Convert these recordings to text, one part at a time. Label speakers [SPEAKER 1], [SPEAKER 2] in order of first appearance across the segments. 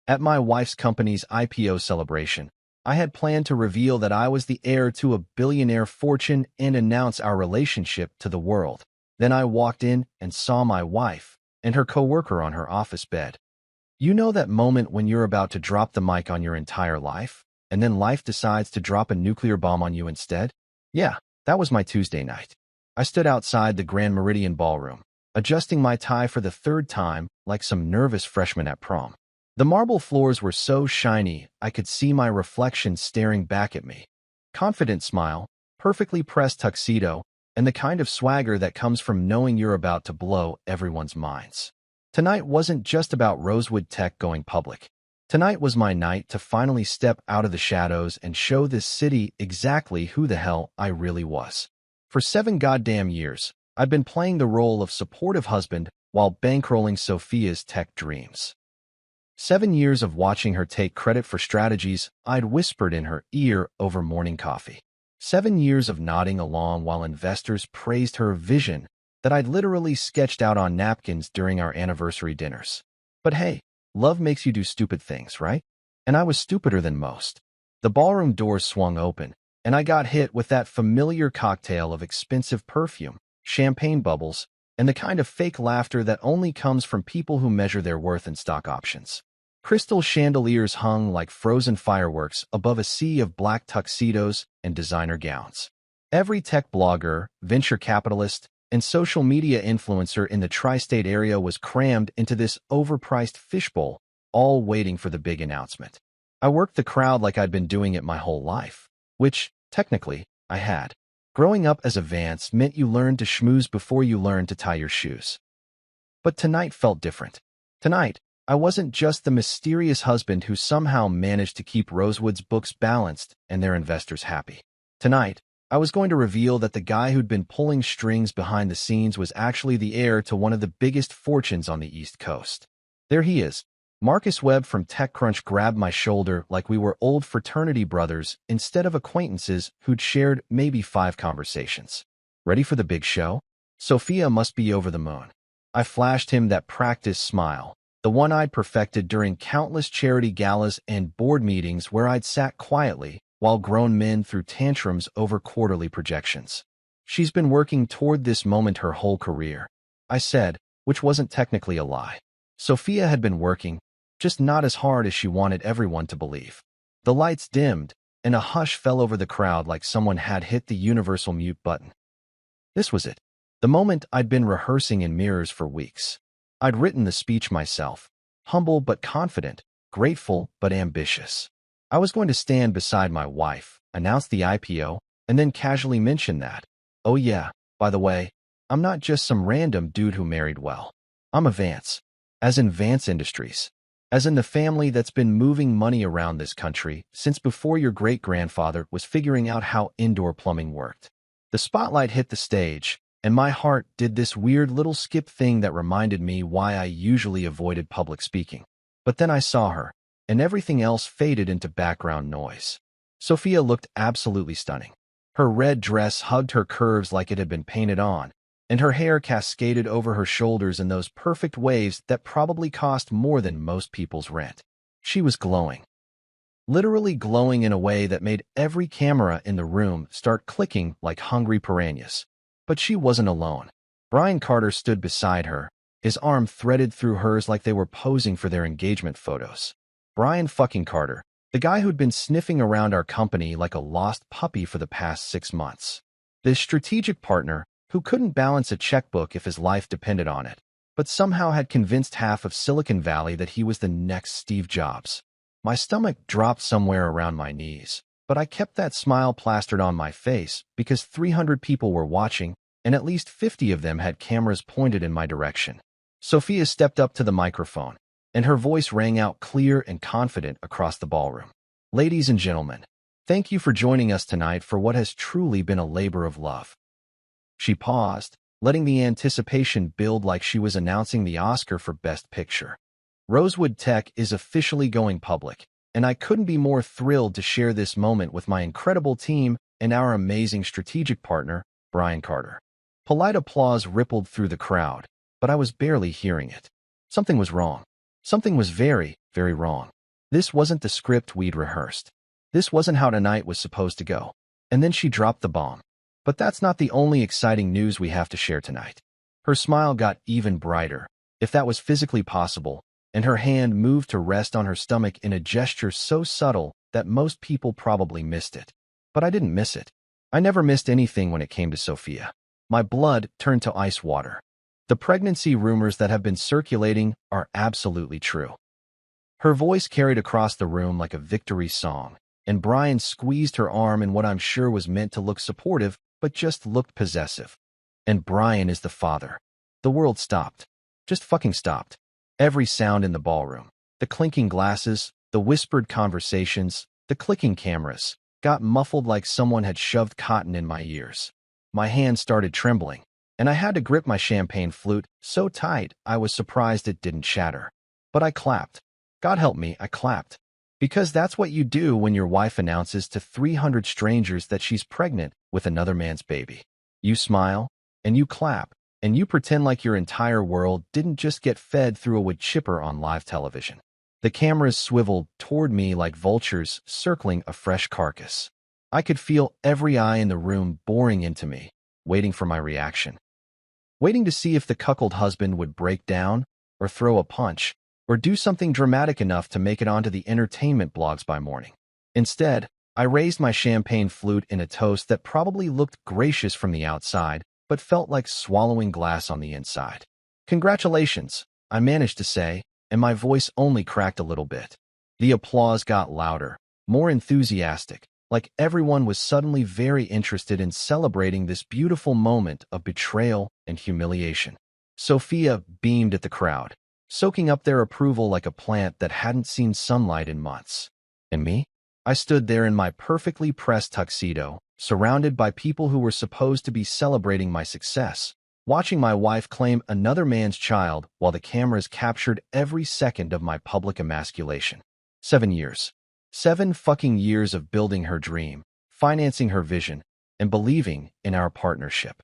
[SPEAKER 1] At my wife's company's IPO celebration, I had planned to reveal that I was the heir to a billionaire fortune and announce our relationship to the world. Then I walked in and saw my wife and her coworker on her office bed. You know that moment when you're about to drop the mic on your entire life, and then life decides to drop a nuclear bomb on you instead? Yeah, that was my Tuesday night. I stood outside the Grand Meridian Ballroom, adjusting my tie for the third time like some nervous freshman at prom. The marble floors were so shiny I could see my reflection staring back at me. Confident smile, perfectly pressed tuxedo, and the kind of swagger that comes from knowing you're about to blow everyone's minds. Tonight wasn't just about Rosewood Tech going public. Tonight was my night to finally step out of the shadows and show this city exactly who the hell I really was. For 7 goddamn years, I've been playing the role of supportive husband while bankrolling Sophia's tech dreams. 7 years of watching her take credit for strategies I'd whispered in her ear over morning coffee. 7 years of nodding along while investors praised her vision that I'd literally sketched out on napkins during our anniversary dinners. But hey, love makes you do stupid things, right? And I was stupider than most. The ballroom doors swung open, and I got hit with that familiar cocktail of expensive perfume, champagne bubbles, and the kind of fake laughter that only comes from people who measure their worth in stock options. Crystal chandeliers hung like frozen fireworks above a sea of black tuxedos and designer gowns. Every tech blogger, venture capitalist, and social media influencer in the tri-state area was crammed into this overpriced fishbowl, all waiting for the big announcement. I worked the crowd like I'd been doing it my whole life, which, technically, I had. Growing up as a Vance meant you learned to schmooze before you learned to tie your shoes. But tonight felt different. Tonight, I wasn't just the mysterious husband who somehow managed to keep Rosewood's books balanced and their investors happy. Tonight, I was going to reveal that the guy who'd been pulling strings behind the scenes was actually the heir to one of the biggest fortunes on the East Coast. There he is. Marcus Webb from TechCrunch grabbed my shoulder like we were old fraternity brothers instead of acquaintances who'd shared maybe 5 conversations. Ready for the big show? Sophia must be over the moon. I flashed him that practice smile, the one I'd perfected during countless charity galas and board meetings where I'd sat quietly while grown men threw tantrums over quarterly projections. She's been working toward this moment her whole career, I said, which wasn't technically a lie. Sophia had been working, just not as hard as she wanted everyone to believe. The lights dimmed, and a hush fell over the crowd like someone had hit the universal mute button. This was it, the moment I'd been rehearsing in mirrors for weeks. I'd written the speech myself, humble but confident, grateful but ambitious. I was going to stand beside my wife, announce the IPO, and then casually mention that, oh yeah, by the way, I'm not just some random dude who married well. I'm a Vance, as in Vance Industries, as in the family that's been moving money around this country since before your great-grandfather was figuring out how indoor plumbing worked. The spotlight hit the stage, and my heart did this weird little skip thing that reminded me why I usually avoided public speaking. But then I saw her, and everything else faded into background noise. Sophia looked absolutely stunning. Her red dress hugged her curves like it had been painted on, and her hair cascaded over her shoulders in those perfect waves that probably cost more than most people's rent. She was glowing. Literally glowing in a way that made every camera in the room start clicking like hungry piranhas. But she wasn't alone. Brian Carter stood beside her, his arm threaded through hers like they were posing for their engagement photos. Brian fucking Carter, the guy who'd been sniffing around our company like a lost puppy for the past 6 months. This strategic partner who couldn't balance a checkbook if his life depended on it, but somehow had convinced half of Silicon Valley that he was the next Steve Jobs. My stomach dropped somewhere around my knees, but I kept that smile plastered on my face because 300 people were watching, and at least 50 of them had cameras pointed in my direction. Sophia stepped up to the microphone, and her voice rang out clear and confident across the ballroom. Ladies and gentlemen, thank you for joining us tonight for what has truly been a labor of love. She paused, letting the anticipation build like she was announcing the Oscar for Best Picture. Rosewood Tech is officially going public, and I couldn't be more thrilled to share this moment with my incredible team and our amazing strategic partner, Brian Carter. Polite applause rippled through the crowd, but I was barely hearing it. Something was wrong. Something was very, very wrong. This wasn't the script we'd rehearsed. This wasn't how tonight was supposed to go. And then she dropped the bomb. But that's not the only exciting news we have to share tonight. Her smile got even brighter, if that was physically possible, and her hand moved to rest on her stomach in a gesture so subtle that most people probably missed it. But I didn't miss it. I never missed anything when it came to Sophia. My blood turned to ice water. The pregnancy rumors that have been circulating are absolutely true. Her voice carried across the room like a victory song, and Brian squeezed her arm in what I'm sure was meant to look supportive, but just looked possessive. And Brian is the father. The world stopped. Just fucking stopped. Every sound in the ballroom, the clinking glasses, the whispered conversations, the clicking cameras, got muffled like someone had shoved cotton in my ears. My hand started trembling, and I had to grip my champagne flute so tight I was surprised it didn't shatter. But I clapped. God help me, I clapped. Because that's what you do when your wife announces to 300 strangers that she's pregnant with another man's baby. You smile, and you clap, and you pretend like your entire world didn't just get fed through a wood chipper on live television. The cameras swiveled toward me like vultures circling a fresh carcass. I could feel every eye in the room boring into me, waiting for my reaction. Waiting to see if the cuckold husband would break down, or throw a punch, or do something dramatic enough to make it onto the entertainment blogs by morning. Instead, I raised my champagne flute in a toast that probably looked gracious from the outside, but felt like swallowing glass on the inside. Congratulations, I managed to say, and my voice only cracked a little bit. The applause got louder, more enthusiastic, like everyone was suddenly very interested in celebrating this beautiful moment of betrayal and humiliation. Sophia beamed at the crowd, soaking up their approval like a plant that hadn't seen sunlight in months. And me? I stood there in my perfectly pressed tuxedo, surrounded by people who were supposed to be celebrating my success, watching my wife claim another man's child while the cameras captured every second of my public emasculation. 7 years. 7 fucking years of building her dream, financing her vision, and believing in our partnership.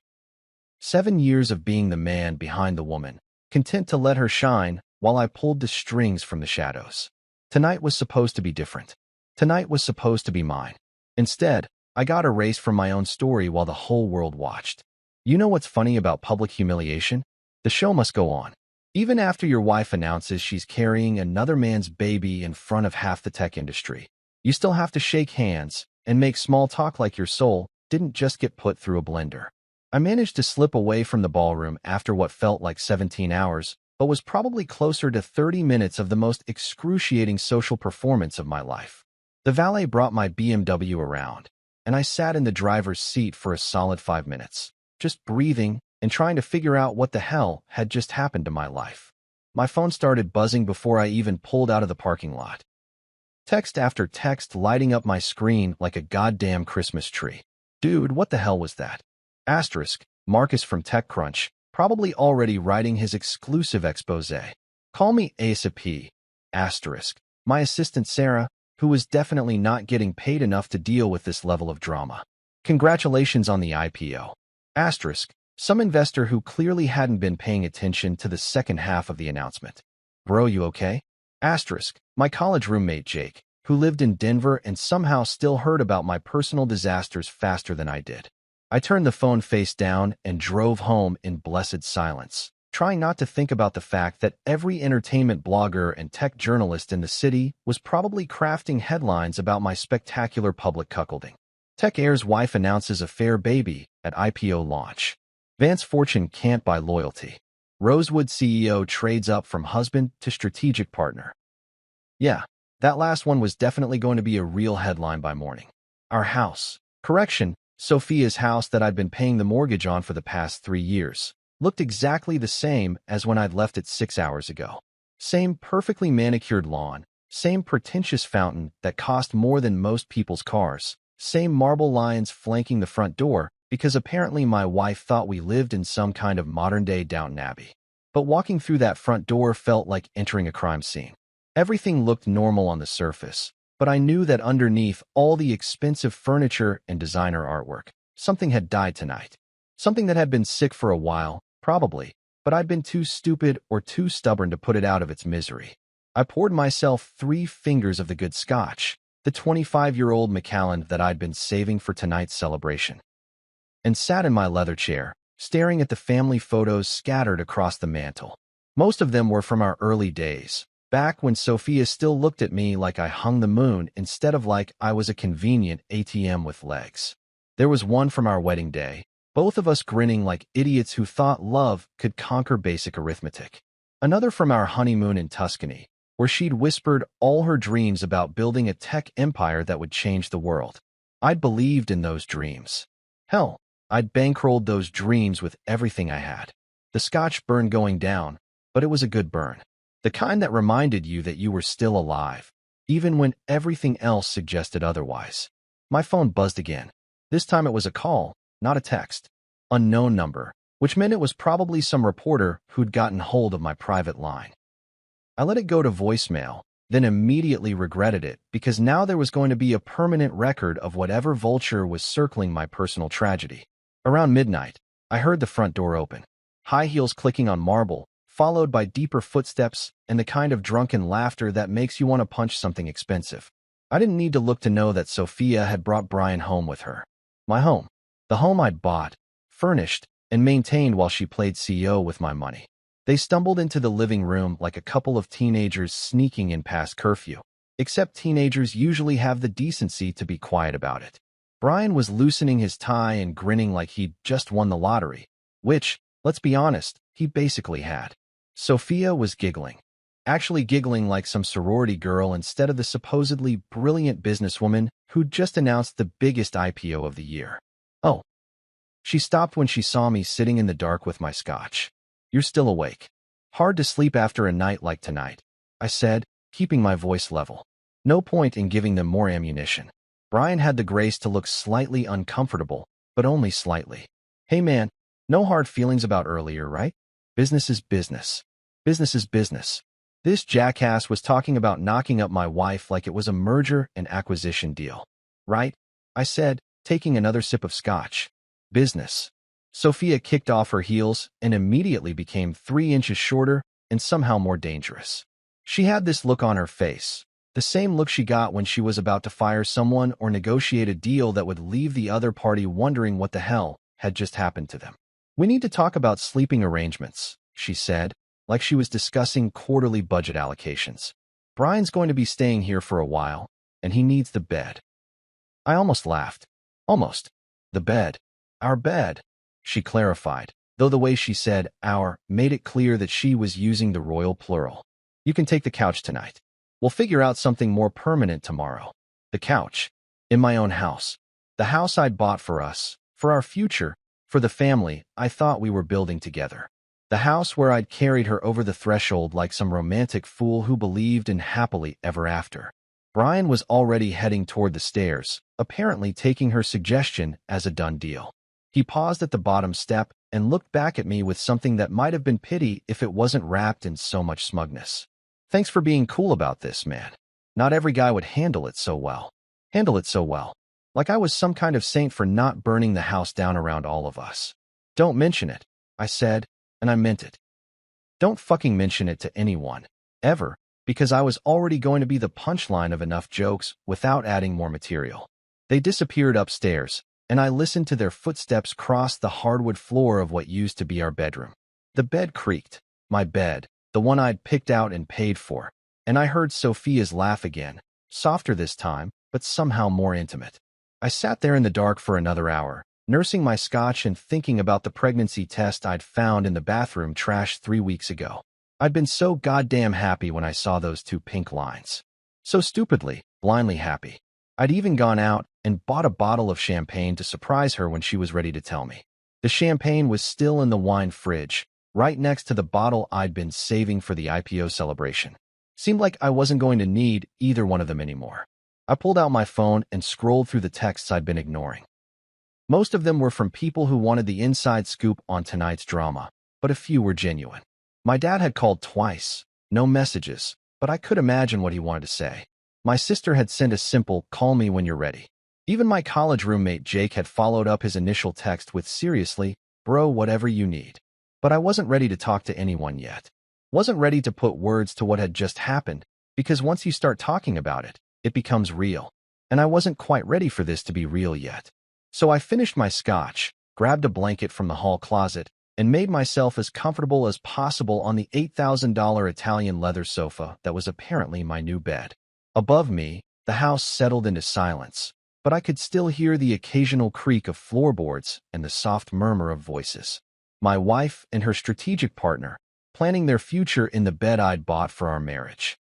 [SPEAKER 1] 7 years of being the man behind the woman, content to let her shine while I pulled the strings from the shadows. Tonight was supposed to be different. Tonight was supposed to be mine. Instead, I got erased from my own story while the whole world watched. You know what's funny about public humiliation? The show must go on. Even after your wife announces she's carrying another man's baby in front of half the tech industry, you still have to shake hands and make small talk like your soul didn't just get put through a blender. I managed to slip away from the ballroom after what felt like 17 hours, but was probably closer to 30 minutes of the most excruciating social performance of my life. The valet brought my BMW around, and I sat in the driver's seat for a solid 5 minutes, just breathing and trying to figure out what the hell had just happened to my life. My phone started buzzing before I even pulled out of the parking lot. Text after text lighting up my screen like a goddamn Christmas tree. Dude, what the hell was that? Asterisk, Marcus from TechCrunch, probably already writing his exclusive expose. Call me ASAP. Asterisk, my assistant Sarah, who was definitely not getting paid enough to deal with this level of drama. Congratulations on the IPO. Asterisk, some investor who clearly hadn't been paying attention to the second half of the announcement. Bro, you okay? Asterisk, my college roommate Jake, who lived in Denver and somehow still heard about my personal disasters faster than I did. I turned the phone face down and drove home in blessed silence, trying not to think about the fact that every entertainment blogger and tech journalist in the city was probably crafting headlines about my spectacular public cuckolding. Tech heir's wife announces a fair baby at IPO launch. Vance Fortune can't buy loyalty. Rosewood CEO trades up from husband to strategic partner. Yeah, that last one was definitely going to be a real headline by morning. Our house. Correction, Sophia's house that I'd been paying the mortgage on for the past 3 years, looked exactly the same as when I'd left it 6 hours ago. Same perfectly manicured lawn, same pretentious fountain that cost more than most people's cars, same marble lions flanking the front door, because apparently my wife thought we lived in some kind of modern-day Downton Abbey. But walking through that front door felt like entering a crime scene. Everything looked normal on the surface, but I knew that underneath all the expensive furniture and designer artwork, something had died tonight. Something that had been sick for a while, probably, but I'd been too stupid or too stubborn to put it out of its misery. I poured myself 3 fingers of the good scotch, the 25-year-old Macallan that I'd been saving for tonight's celebration, and sat in my leather chair, staring at the family photos scattered across the mantel. Most of them were from our early days, back when Sophia still looked at me like I hung the moon instead of like I was a convenient ATM with legs. There was one from our wedding day, both of us grinning like idiots who thought love could conquer basic arithmetic. Another from our honeymoon in Tuscany, where she'd whispered all her dreams about building a tech empire that would change the world. I'd believed in those dreams. Hell, I'd bankrolled those dreams with everything I had. The scotch burned going down, but it was a good burn. The kind that reminded you that you were still alive, even when everything else suggested otherwise. My phone buzzed again. This time it was a call, not a text. Unknown number, which meant it was probably some reporter who'd gotten hold of my private line. I let it go to voicemail, then immediately regretted it because now there was going to be a permanent record of whatever vulture was circling my personal tragedy. Around midnight, I heard the front door open, high heels clicking on marble, followed by deeper footsteps and the kind of drunken laughter that makes you want to punch something expensive. I didn't need to look to know that Sophia had brought Brian home with her. My home. The home I'd bought, furnished, and maintained while she played CEO with my money. They stumbled into the living room like a couple of teenagers sneaking in past curfew, except teenagers usually have the decency to be quiet about it. Brian was loosening his tie and grinning like he'd just won the lottery, which, let's be honest, he basically had. Sophia was giggling. Actually giggling like some sorority girl instead of the supposedly brilliant businesswoman who'd just announced the biggest IPO of the year. Oh. She stopped when she saw me sitting in the dark with my scotch. You're still awake. Hard to sleep after a night like tonight, I said, keeping my voice level. No point in giving them more ammunition. Brian had the grace to look slightly uncomfortable, but only slightly. Hey man, no hard feelings about earlier, right? Business is business. Business is business. This jackass was talking about knocking up my wife like it was a merger and acquisition deal. Right? I said, taking another sip of scotch. Business. Sophia kicked off her heels and immediately became 3 inches shorter and somehow more dangerous. She had this look on her face, the same look she got when she was about to fire someone or negotiate a deal that would leave the other party wondering what the hell had just happened to them. We need to talk about sleeping arrangements, she said, like she was discussing quarterly budget allocations. Brian's going to be staying here for a while, and he needs the bed. I almost laughed. Almost. The bed. Our bed. She clarified, though the way she said our made it clear that she was using the royal plural. You can take the couch tonight. We'll figure out something more permanent tomorrow. The couch. In my own house. The house I'd bought for us, for our future, for the family I thought we were building together. The house where I'd carried her over the threshold like some romantic fool who believed in happily ever after. Brian was already heading toward the stairs, apparently taking her suggestion as a done deal. He paused at the bottom step and looked back at me with something that might have been pity if it wasn't wrapped in so much smugness. Thanks for being cool about this, man. Not every guy would handle it so well. Handle it so well. Like I was some kind of saint for not burning the house down around all of us. Don't mention it, I said, and I meant it. Don't fucking mention it to anyone, ever, because I was already going to be the punchline of enough jokes without adding more material. They disappeared upstairs, and I listened to their footsteps cross the hardwood floor of what used to be our bedroom. The bed creaked, my bed, the one I'd picked out and paid for, and I heard Sophia's laugh again, softer this time, but somehow more intimate. I sat there in the dark for another hour, nursing my scotch and thinking about the pregnancy test I'd found in the bathroom trash 3 weeks ago. I'd been so goddamn happy when I saw those 2 pink lines. So stupidly, blindly happy. I'd even gone out and bought a bottle of champagne to surprise her when she was ready to tell me. The champagne was still in the wine fridge, right next to the bottle I'd been saving for the IPO celebration. Seemed like I wasn't going to need either one of them anymore. I pulled out my phone and scrolled through the texts I'd been ignoring. Most of them were from people who wanted the inside scoop on tonight's drama, but a few were genuine. My dad had called twice, no messages, but I could imagine what he wanted to say. My sister had sent a simple, "Call me when you're ready." Even my college roommate Jake had followed up his initial text with "Seriously, bro, whatever you need." But I wasn't ready to talk to anyone yet. Wasn't ready to put words to what had just happened, because once you start talking about it, it becomes real. And I wasn't quite ready for this to be real yet. So I finished my scotch, grabbed a blanket from the hall closet, and made myself as comfortable as possible on the $8,000 Italian leather sofa that was apparently my new bed. Above me, the house settled into silence, but I could still hear the occasional creak of floorboards and the soft murmur of voices. My wife and her strategic partner, planning their future in the bed I'd bought for our marriage.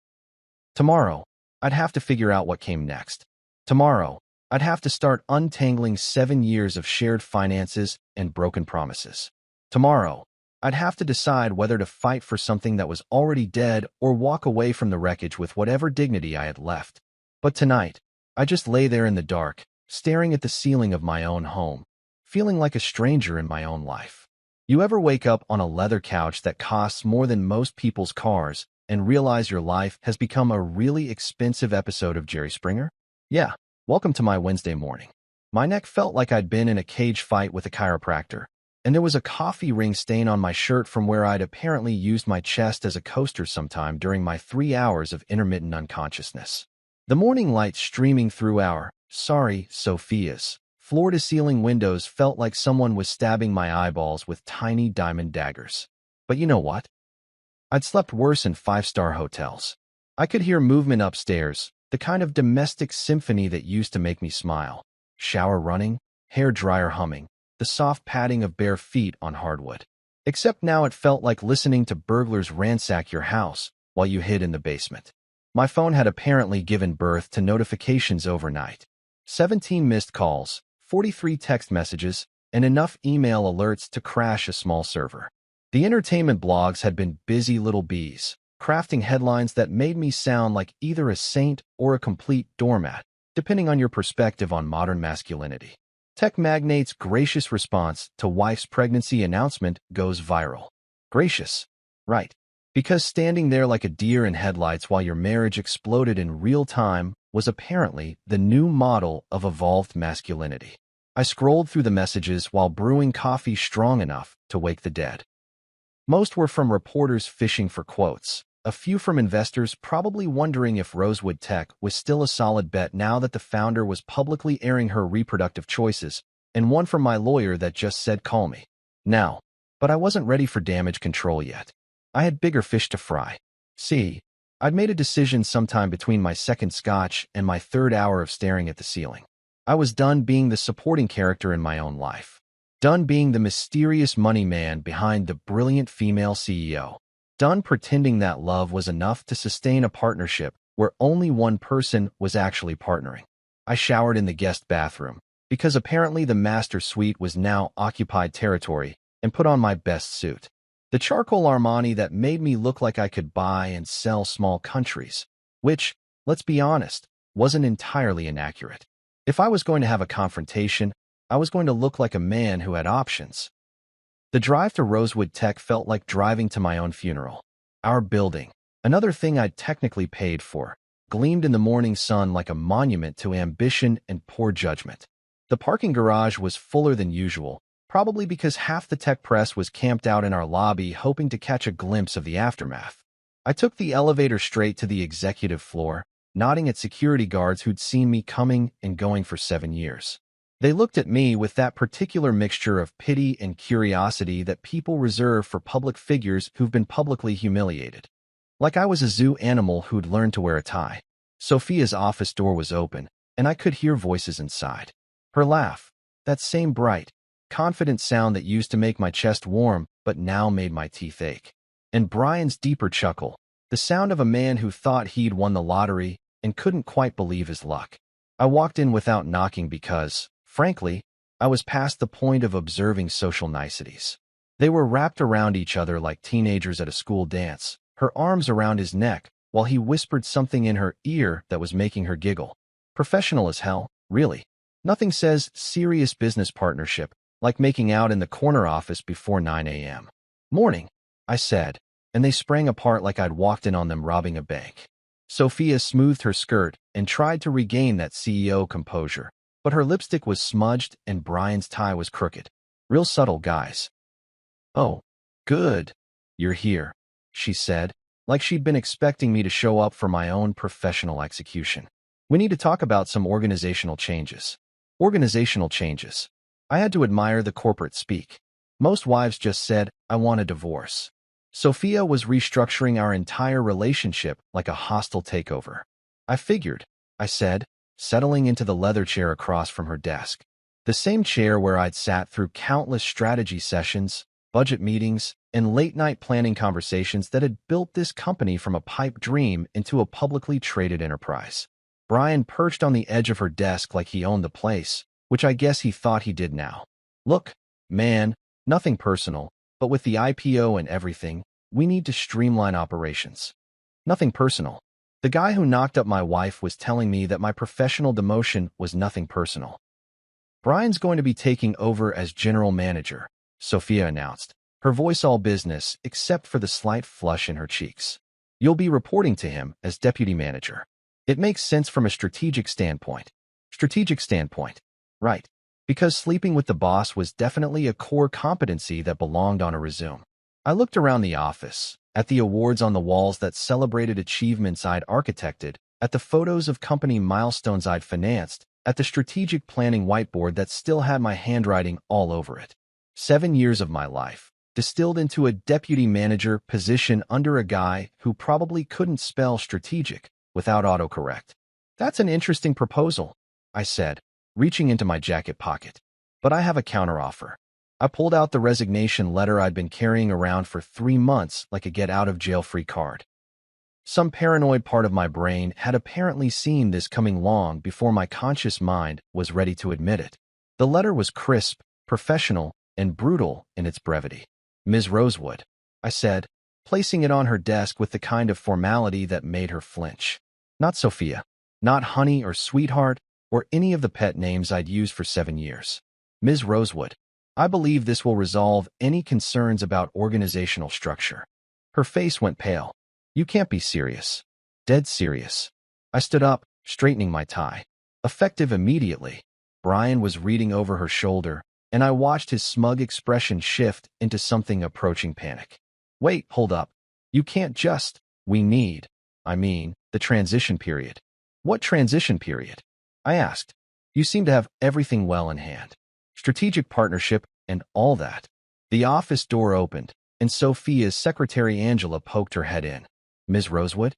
[SPEAKER 1] Tomorrow, I'd have to figure out what came next. Tomorrow, I'd have to start untangling 7 years of shared finances and broken promises. Tomorrow, I'd have to decide whether to fight for something that was already dead or walk away from the wreckage with whatever dignity I had left. But tonight, I just lay there in the dark, staring at the ceiling of my own home, feeling like a stranger in my own life. You ever wake up on a leather couch that costs more than most people's cars and realize your life has become a really expensive episode of Jerry Springer? Yeah, welcome to my Wednesday morning. My neck felt like I'd been in a cage fight with a chiropractor, and there was a coffee ring stain on my shirt from where I'd apparently used my chest as a coaster sometime during my 3 hours of intermittent unconsciousness. The morning light streaming through our, Sophia's, floor-to-ceiling windows felt like someone was stabbing my eyeballs with tiny diamond daggers. But you know what? I'd slept worse in 5-star hotels. I could hear movement upstairs, the kind of domestic symphony that used to make me smile. Shower running, hair dryer humming, the soft padding of bare feet on hardwood. Except now it felt like listening to burglars ransack your house while you hid in the basement. My phone had apparently given birth to notifications overnight. 17 missed calls, 43 text messages, and enough email alerts to crash a small server. The entertainment blogs had been busy little bees, crafting headlines that made me sound like either a saint or a complete doormat, depending on your perspective on modern masculinity. Tech magnate's gracious response to wife's pregnancy announcement goes viral. Gracious, right? Because standing there like a deer in headlights while your marriage exploded in real time was apparently the new model of evolved masculinity. I scrolled through the messages while brewing coffee strong enough to wake the dead. Most were from reporters fishing for quotes, a few from investors probably wondering if Rosewood Tech was still a solid bet now that the founder was publicly airing her reproductive choices, and one from my lawyer that just said call me now. But I wasn't ready for damage control yet. I had bigger fish to fry. See, I'd made a decision sometime between my second scotch and my 3rd hour of staring at the ceiling. I was done being the supporting character in my own life. Done being the mysterious money man behind the brilliant female CEO. Done pretending that love was enough to sustain a partnership where only one person was actually partnering. I showered in the guest bathroom, because apparently the master suite was now occupied territory, and put on my best suit. The charcoal Armani that made me look like I could buy and sell small countries, which, let's be honest, wasn't entirely inaccurate. If I was going to have a confrontation, I was going to look like a man who had options. The drive to Rosewood Tech felt like driving to my own funeral. Our building, another thing I'd technically paid for, gleamed in the morning sun like a monument to ambition and poor judgment. The parking garage was fuller than usual, probably because half the tech press was camped out in our lobby hoping to catch a glimpse of the aftermath. I took the elevator straight to the executive floor, nodding at security guards who'd seen me coming and going for 7 years. They looked at me with that particular mixture of pity and curiosity that people reserve for public figures who've been publicly humiliated. Like I was a zoo animal who'd learned to wear a tie. Sophia's office door was open, and I could hear voices inside. Her laugh, that same bright, confident sound that used to make my chest warm but now made my teeth ache. And Brian's deeper chuckle, the sound of a man who thought he'd won the lottery and couldn't quite believe his luck. I walked in without knocking because, frankly, I was past the point of observing social niceties. They were wrapped around each other like teenagers at a school dance, her arms around his neck, while he whispered something in her ear that was making her giggle. Professional as hell, really. Nothing says serious business partnership like making out in the corner office before 9 a.m. Morning, I said, and they sprang apart like I'd walked in on them robbing a bank. Sophia smoothed her skirt and tried to regain that CEO composure, but her lipstick was smudged and Brian's tie was crooked. Real subtle, guys. Oh, good. You're here. she said, like she'd been expecting me to show up for my own professional execution. We need to talk about some organizational changes. Organizational changes. I had to admire the corporate speak. Most wives just said, I want a divorce. Sophia was restructuring our entire relationship like a hostile takeover. I figured, I said, settling into the leather chair across from her desk. The same chair where I'd sat through countless strategy sessions, budget meetings, and late-night planning conversations that had built this company from a pipe dream into a publicly traded enterprise. Brian perched on the edge of her desk like he owned the place, which I guess he thought he did now. Look, man, nothing personal, but with the IPO and everything, we need to streamline operations. Nothing personal. The guy who knocked up my wife was telling me that my professional demotion was nothing personal. Brian's going to be taking over as general manager, Sophia announced, her voice all business except for the slight flush in her cheeks. You'll be reporting to him as deputy manager. It makes sense from a strategic standpoint. Strategic standpoint. Right. Because sleeping with the boss was definitely a core competency that belonged on a resume. I looked around the office, at the awards on the walls that celebrated achievements I'd architected, at the photos of company milestones I'd financed, at the strategic planning whiteboard that still had my handwriting all over it. 7 years of my life, distilled into a deputy manager position under a guy who probably couldn't spell strategic without autocorrect. That's an interesting proposal, I said, reaching into my jacket pocket. But I have a counteroffer. I pulled out the resignation letter I'd been carrying around for 3 months like a get-out-of-jail-free card. Some paranoid part of my brain had apparently seen this coming long before my conscious mind was ready to admit it. The letter was crisp, professional, and brutal in its brevity. Ms. Rosewood, I said, placing it on her desk with the kind of formality that made her flinch. Not Sophia. Not honey or sweetheart, or any of the pet names I'd used for 7 years. Ms. Rosewood, I believe this will resolve any concerns about organizational structure. Her face went pale. You can't be serious. Dead serious. I stood up, straightening my tie. Effective immediately. Brian was reading over her shoulder, and I watched his smug expression shift into something approaching panic. Wait, hold up. You can't just. We need, the transition period. What transition period? I asked. You seem to have everything well in hand. Strategic partnership and all that. The office door opened, and Sophia's secretary Angela poked her head in. Ms. Rosewood?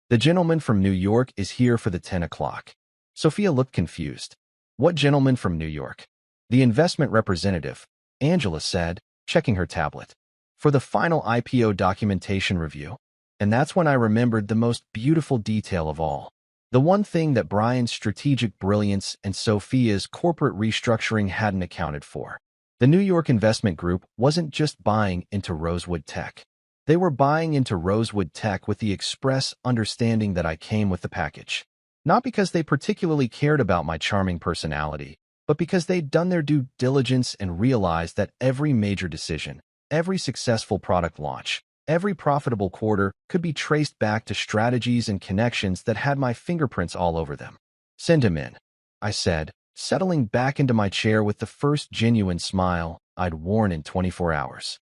[SPEAKER 1] The gentleman from New York is here for the 10 o'clock. Sophia looked confused. What gentleman from New York? The investment representative, Angela said, checking her tablet. For the final IPO documentation review. And that's when I remembered the most beautiful detail of all. The one thing that Brian's strategic brilliance and Sophia's corporate restructuring hadn't accounted for. The New York investment group wasn't just buying into Rosewood Tech. They were buying into Rosewood Tech with the express understanding that I came with the package. Not because they particularly cared about my charming personality, but because they'd done their due diligence and realized that every major decision, every successful product launch, every profitable quarter could be traced back to strategies and connections that had my fingerprints all over them. Send him in, I said, settling back into my chair with the first genuine smile I'd worn in 24 hours.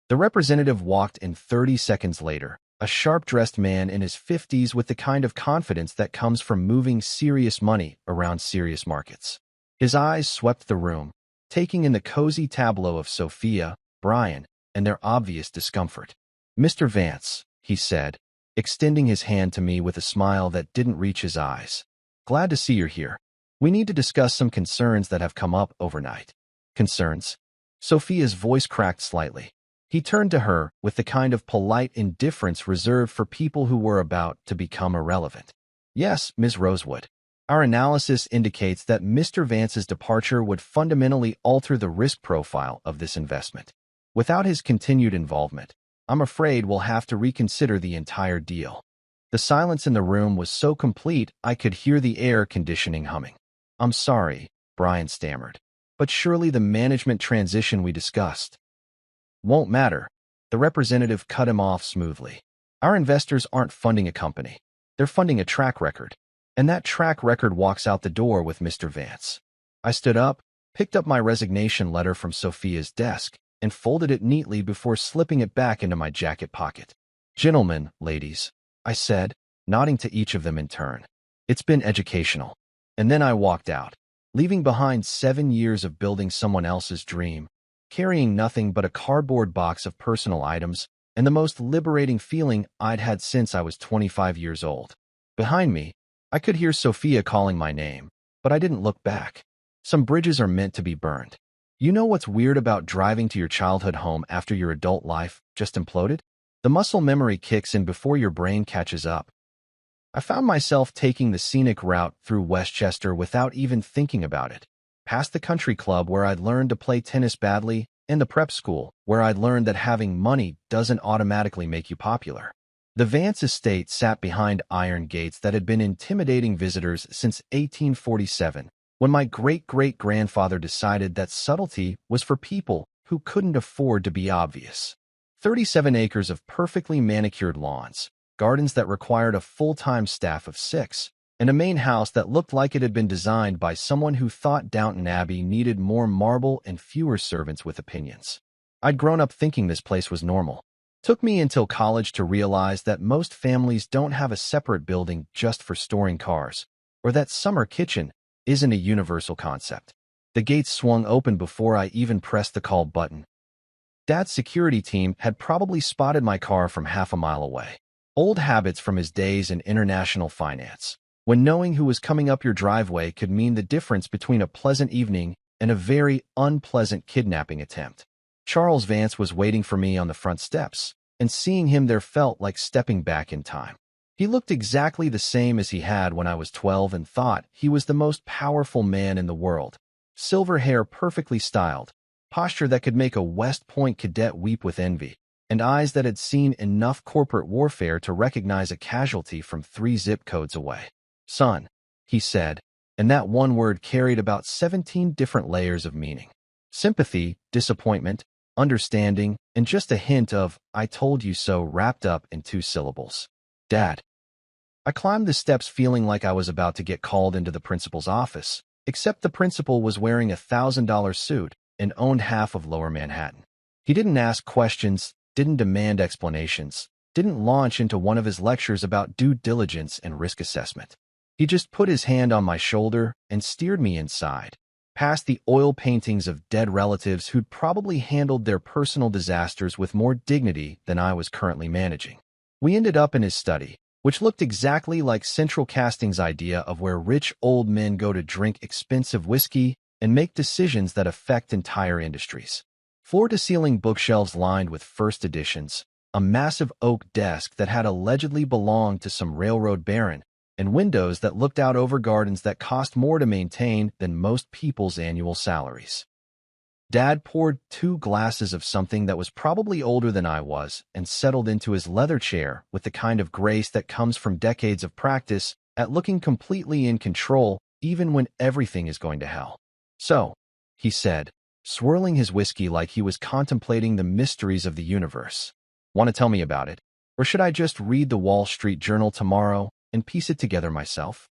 [SPEAKER 1] The representative walked in 30 seconds later, a sharp-dressed man in his 50s with the kind of confidence that comes from moving serious money around serious markets. His eyes swept the room, taking in the cozy tableau of Sophia, Brian, and their obvious discomfort. Mr. Vance, he said, extending his hand to me with a smile that didn't reach his eyes. Glad to see you're here. We need to discuss some concerns that have come up overnight. Concerns? Sophia's voice cracked slightly. He turned to her with the kind of polite indifference reserved for people who were about to become irrelevant. Yes, Ms. Rosewood. Our analysis indicates that Mr. Vance's departure would fundamentally alter the risk profile of this investment. Without his continued involvement, I'm afraid we'll have to reconsider the entire deal. The silence in the room was so complete I could hear the air conditioning humming. I'm sorry, Brian stammered, but surely the management transition we discussed won't matter. The representative cut him off smoothly. Our investors aren't funding a company. They're funding a track record. And that track record walks out the door with Mr. Vance. I stood up, picked up my resignation letter from Sophia's desk, and folded it neatly before slipping it back into my jacket pocket. "Gentlemen, ladies," I said, nodding to each of them in turn. "It's been educational." And then I walked out, leaving behind 7 years of building someone else's dream, carrying nothing but a cardboard box of personal items, and the most liberating feeling I'd had since I was 25 years old. Behind me, I could hear Sophia calling my name, but I didn't look back. Some bridges are meant to be burned. You know what's weird about driving to your childhood home after your adult life just imploded? The muscle memory kicks in before your brain catches up. I found myself taking the scenic route through Westchester without even thinking about it, past the country club where I'd learned to play tennis badly, and the prep school where I'd learned that having money doesn't automatically make you popular. The Vance estate sat behind iron gates that had been intimidating visitors since 1847, when my great-great-grandfather decided that subtlety was for people who couldn't afford to be obvious. 37 acres of perfectly manicured lawns, gardens that required a full-time staff of 6, and a main house that looked like it had been designed by someone who thought Downton Abbey needed more marble and fewer servants with opinions. I'd grown up thinking this place was normal. Took me until college to realize that most families don't have a separate building just for storing cars, or that summer kitchen isn't a universal concept. The gates swung open before I even pressed the call button. Dad's security team had probably spotted my car from half a mile away. Old habits from his days in international finance, when knowing who was coming up your driveway could mean the difference between a pleasant evening and a very unpleasant kidnapping attempt. Charles Vance was waiting for me on the front steps, and seeing him there felt like stepping back in time. He looked exactly the same as he had when I was 12 and thought he was the most powerful man in the world. Silver hair perfectly styled, posture that could make a West Point cadet weep with envy, and eyes that had seen enough corporate warfare to recognize a casualty from 3 zip codes away. "Son," he said, and that one word carried about 17 different layers of meaning. Sympathy, disappointment, understanding, and just a hint of "I told you so" wrapped up in 2 syllables. "Dad." I climbed the steps feeling like I was about to get called into the principal's office, except the principal was wearing a $1,000 suit and owned half of Lower Manhattan. He didn't ask questions, didn't demand explanations, didn't launch into one of his lectures about due diligence and risk assessment. He just put his hand on my shoulder and steered me inside, past the oil paintings of dead relatives who'd probably handled their personal disasters with more dignity than I was currently managing. We ended up in his study, which looked exactly like Central Casting's idea of where rich old men go to drink expensive whiskey and make decisions that affect entire industries. Floor-to-ceiling bookshelves lined with first editions, a massive oak desk that had allegedly belonged to some railroad baron, and windows that looked out over gardens that cost more to maintain than most people's annual salaries. Dad poured 2 glasses of something that was probably older than I was and settled into his leather chair with the kind of grace that comes from decades of practice at looking completely in control even when everything is going to hell. "So," he said, swirling his whiskey like he was contemplating the mysteries of the universe. "Want to tell me about it? Or should I just read the Wall Street Journal tomorrow and piece it together myself?"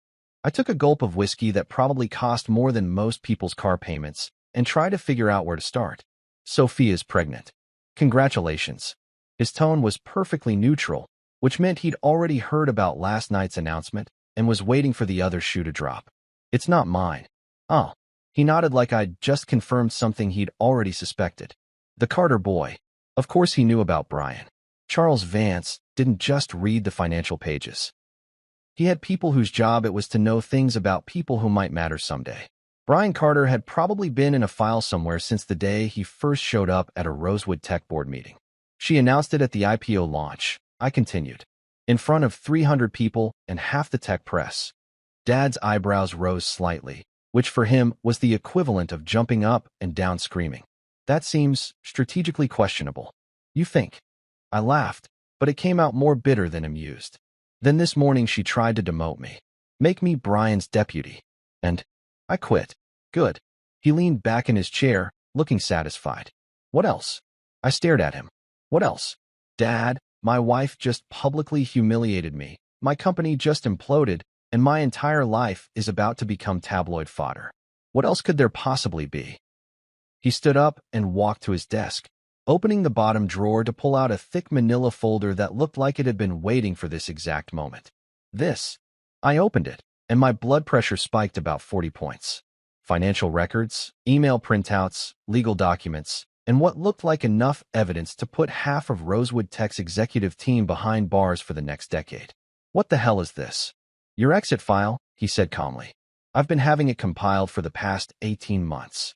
[SPEAKER 1] I took a gulp of whiskey that probably cost more than most people's car payments and tried to figure out where to start. "Sophia's pregnant. Congratulations." His tone was perfectly neutral, which meant he'd already heard about last night's announcement and was waiting for the other shoe to drop. "It's not mine." "Oh." He nodded like I'd just confirmed something he'd already suspected. "The Carter boy." Of course he knew about Brian. Charles Vance didn't just read the financial pages. He had people whose job it was to know things about people who might matter someday. Brian Carter had probably been in a file somewhere since the day he first showed up at a Rosewood Tech Board meeting. "She announced it at the IPO launch," I continued, "in front of 300 people and half the tech press." Dad's eyebrows rose slightly, which for him was the equivalent of jumping up and down screaming. "That seems strategically questionable." "You think?" I laughed, but it came out more bitter than amused. "Then this morning she tried to demote me, make me Brian's deputy. And I quit." "Good." He leaned back in his chair, looking satisfied. "What else?" I stared at him. "What else?" "Dad, my wife just publicly humiliated me, my company just imploded, and my entire life is about to become tabloid fodder. What else could there possibly be?" He stood up and walked to his desk, opening the bottom drawer to pull out a thick manila folder that looked like it had been waiting for this exact moment. This. I opened it, and my blood pressure spiked about 40 points. Financial records, email printouts, legal documents, and what looked like enough evidence to put half of Rosewood Tech's executive team behind bars for the next decade. What the hell is this? Your exit file, he said calmly. I've been having it compiled for the past 18 months.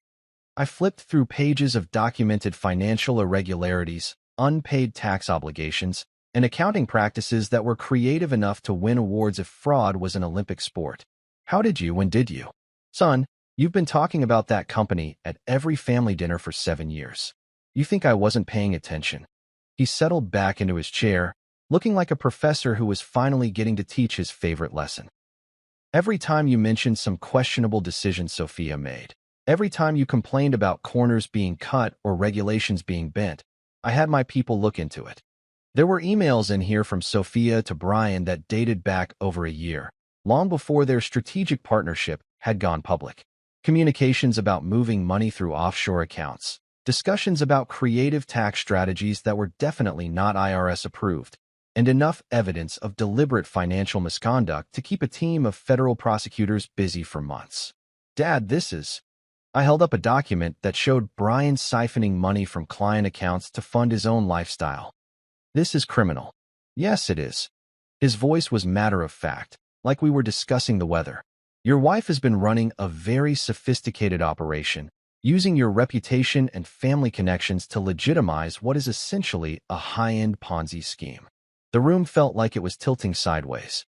[SPEAKER 1] I flipped through pages of documented financial irregularities, unpaid tax obligations, and accounting practices that were creative enough to win awards if fraud was an Olympic sport. How did you, when did you? Son, you've been talking about that company at every family dinner for 7 years. You think I wasn't paying attention? He settled back into his chair, looking like a professor who was finally getting to teach his favorite lesson. Every time you mentioned some questionable decision Sophia made, every time you complained about corners being cut or regulations being bent, I had my people look into it. There were emails in here from Sophia to Brian that dated back over a year, long before their strategic partnership had gone public. Communications about moving money through offshore accounts, discussions about creative tax strategies that were definitely not IRS approved, and enough evidence of deliberate financial misconduct to keep a team of federal prosecutors busy for months. Dad, this is... I held up a document that showed Brian siphoning money from client accounts to fund his own lifestyle. This is criminal. Yes, it is. His voice was matter-of-fact, like we were discussing the weather. Your wife has been running a very sophisticated operation, using your reputation and family connections to legitimize what is essentially a high-end Ponzi scheme. The room felt like it was tilting sideways.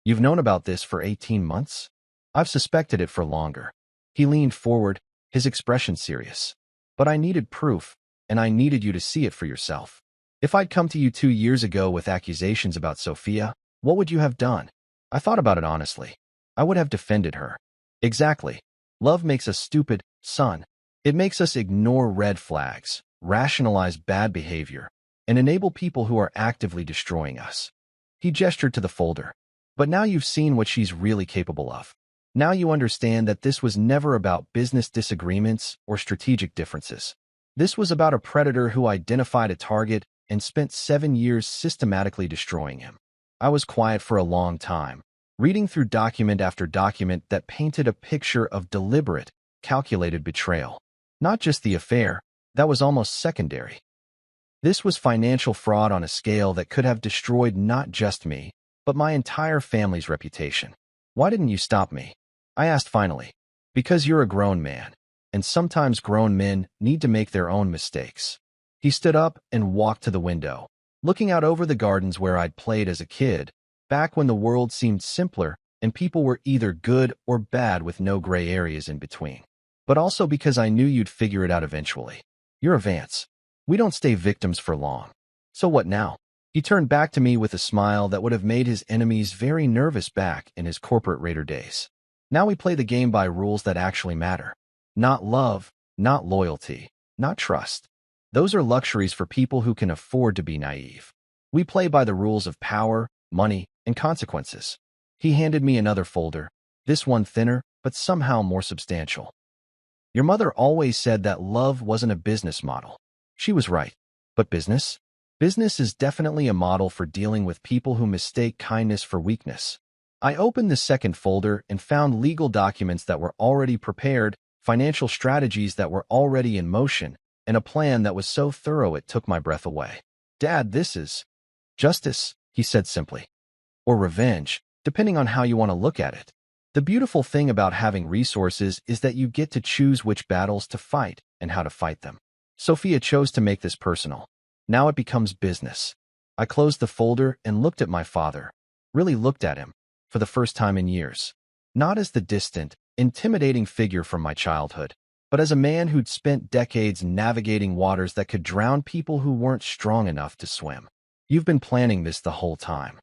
[SPEAKER 1] You've known about this for 18 months? I've suspected it for longer. He leaned forward, his expression serious. But I needed proof, and I needed you to see it for yourself. If I'd come to you 2 years ago with accusations about Sophia, what would you have done? I thought about it honestly. I would have defended her. Exactly. Love makes us stupid, son. It makes us ignore red flags, rationalize bad behavior, and enable people who are actively destroying us. He gestured to the folder. But now you've seen what she's really capable of. Now you understand that this was never about business disagreements or strategic differences. This was about a predator who identified a target and spent 7 years systematically destroying him. I was quiet for a long time, reading through document after document that painted a picture of deliberate, calculated betrayal. Not just the affair, that was almost secondary. This was financial fraud on a scale that could have destroyed not just me, but my entire family's reputation. Why didn't you stop me? I asked finally. Because you're a grown man, and sometimes grown men need to make their own mistakes. He stood up and walked to the window, looking out over the gardens where I'd played as a kid, back when the world seemed simpler and people were either good or bad with no gray areas in between. But also because I knew you'd figure it out eventually. You're a Vance. We don't stay victims for long. So what now? He turned back to me with a smile that would have made his enemies very nervous back in his corporate raider days. Now we play the game by rules that actually matter. Not love, not loyalty, not trust. Those are luxuries for people who can afford to be naive. We play by the rules of power, money, and consequences. He handed me another folder, this one thinner, but somehow more substantial. Your mother always said that love wasn't a business model. She was right. But business? Business is definitely a model for dealing with people who mistake kindness for weakness. I opened the second folder and found legal documents that were already prepared, financial strategies that were already in motion, and a plan that was so thorough it took my breath away. Dad, this is justice, he said simply. Or revenge, depending on how you want to look at it. The beautiful thing about having resources is that you get to choose which battles to fight and how to fight them. Sophia chose to make this personal. Now it becomes business. I closed the folder and looked at my father, really looked at him, for the first time in years. Not as the distant, intimidating figure from my childhood, but as a man who'd spent decades navigating waters that could drown people who weren't strong enough to swim. You've been planning this the whole time.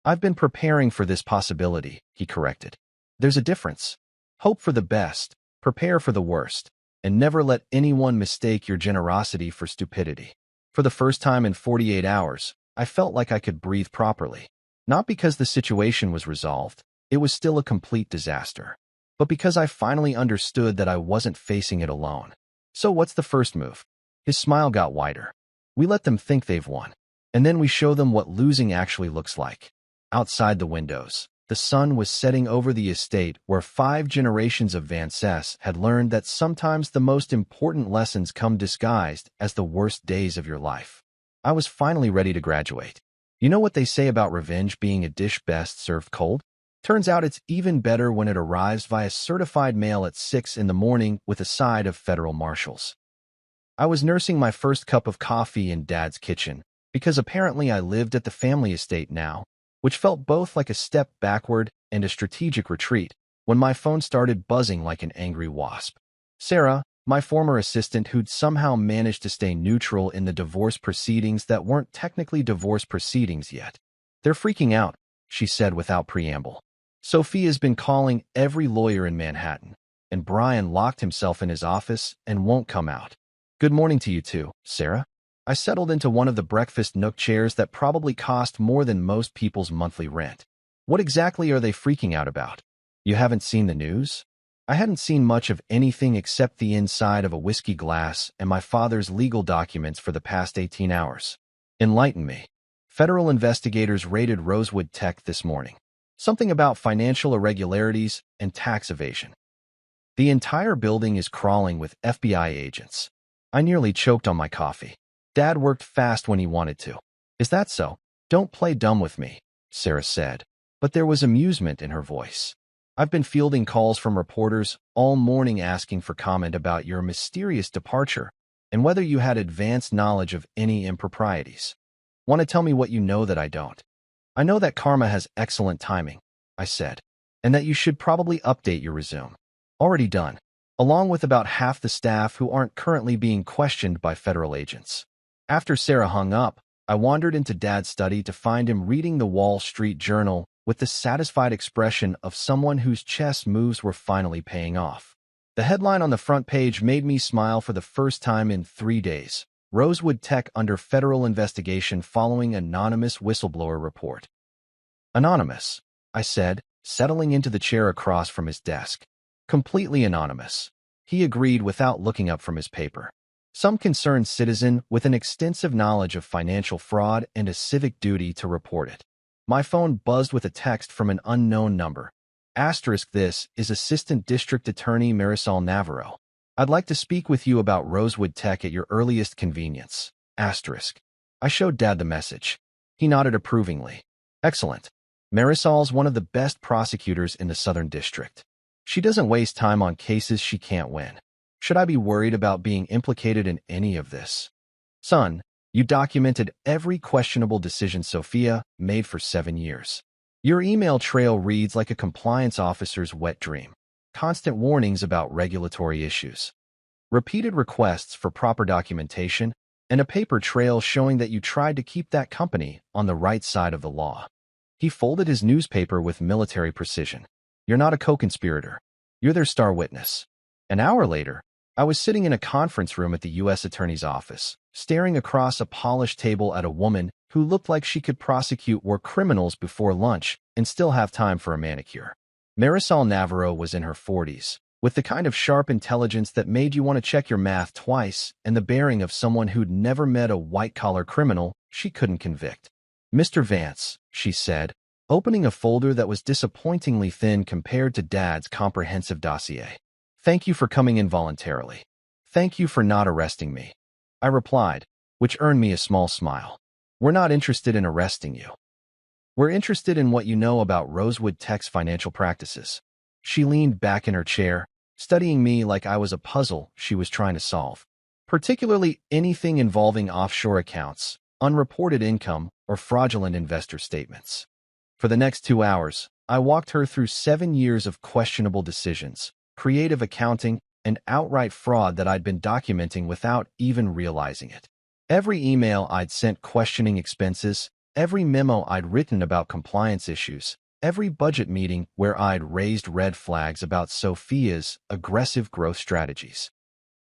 [SPEAKER 1] I've been preparing for this possibility, he corrected. There's a difference. Hope for the best, prepare for the worst, and never let anyone mistake your generosity for stupidity. For the first time in 48 hours, I felt like I could breathe properly. Not because the situation was resolved, it was still a complete disaster, but because I finally understood that I wasn't facing it alone. So what's the first move? His smile got wider. We let them think they've won. And then we show them what losing actually looks like. Outside the windows, the sun was setting over the estate where 5 generations of Vances had learned that sometimes the most important lessons come disguised as the worst days of your life. I was finally ready to graduate. You know what they say about revenge being a dish best served cold? Turns out it's even better when it arrives via certified mail at 6 in the morning with a side of federal marshals. I was nursing my first cup of coffee in Dad's kitchen, because apparently I lived at the family estate now, which felt both like a step backward and a strategic retreat, when my phone started buzzing like an angry wasp. Sarah, my former assistant who'd somehow managed to stay neutral in the divorce proceedings that weren't technically divorce proceedings yet. They're freaking out, she said without preamble. Sophia's been calling every lawyer in Manhattan, and Brian locked himself in his office and won't come out. Good morning to you too, Sarah. I settled into one of the breakfast nook chairs that probably cost more than most people's monthly rent. What exactly are they freaking out about? You haven't seen the news? I hadn't seen much of anything except the inside of a whiskey glass and my father's legal documents for the past 18 hours. Enlighten me. Federal investigators raided Rosewood Tech this morning. Something about financial irregularities and tax evasion. The entire building is crawling with FBI agents. I nearly choked on my coffee. Dad worked fast when he wanted to. Is that so? Don't play dumb with me, Sarah said, but there was amusement in her voice. I've been fielding calls from reporters all morning asking for comment about your mysterious departure and whether you had advanced knowledge of any improprieties. Want to tell me what you know that I don't? I know that karma has excellent timing, I said, and that you should probably update your resume. Already done, along with about half the staff who aren't currently being questioned by federal agents. After Sarah hung up, I wandered into Dad's study to find him reading the Wall Street Journal with the satisfied expression of someone whose chess moves were finally paying off. The headline on the front page made me smile for the first time in 3 days. Rosewood Tech under federal investigation following anonymous whistleblower report. Anonymous, I said, settling into the chair across from his desk. Completely anonymous, he agreed without looking up from his paper. Some concerned citizen with an extensive knowledge of financial fraud and a civic duty to report it. My phone buzzed with a text from an unknown number. This is Assistant District Attorney Marisol Navarro. I'd like to speak with you about Rosewood Tech at your earliest convenience. I showed Dad the message. He nodded approvingly. Excellent. Marisol's one of the best prosecutors in the Southern District. She doesn't waste time on cases she can't win. Should I be worried about being implicated in any of this? Son, you documented every questionable decision Sophia made for 7 years. Your email trail reads like a compliance officer's wet dream. Constant warnings about regulatory issues. Repeated requests for proper documentation, and a paper trail showing that you tried to keep that company on the right side of the law. He folded his newspaper with military precision. You're not a co-conspirator. You're their star witness. An hour later, I was sitting in a conference room at the U.S. Attorney's office, staring across a polished table at a woman who looked like she could prosecute war criminals before lunch and still have time for a manicure. Marisol Navarro was in her 40s, with the kind of sharp intelligence that made you want to check your math twice and the bearing of someone who'd never met a white-collar criminal she couldn't convict. Mr. Vance, she said, opening a folder that was disappointingly thin compared to Dad's comprehensive dossier. Thank you for coming in voluntarily. Thank you for not arresting me. I replied, which earned me a small smile. We're not interested in arresting you. We're interested in what you know about Rosewood Tech's financial practices. She leaned back in her chair, studying me like I was a puzzle she was trying to solve. Particularly anything involving offshore accounts, unreported income, or fraudulent investor statements. For the next 2 hours, I walked her through 7 years of questionable decisions, creative accounting, and outright fraud that I'd been documenting without even realizing it. Every email I'd sent questioning expenses, every memo I'd written about compliance issues, every budget meeting where I'd raised red flags about Sophia's aggressive growth strategies.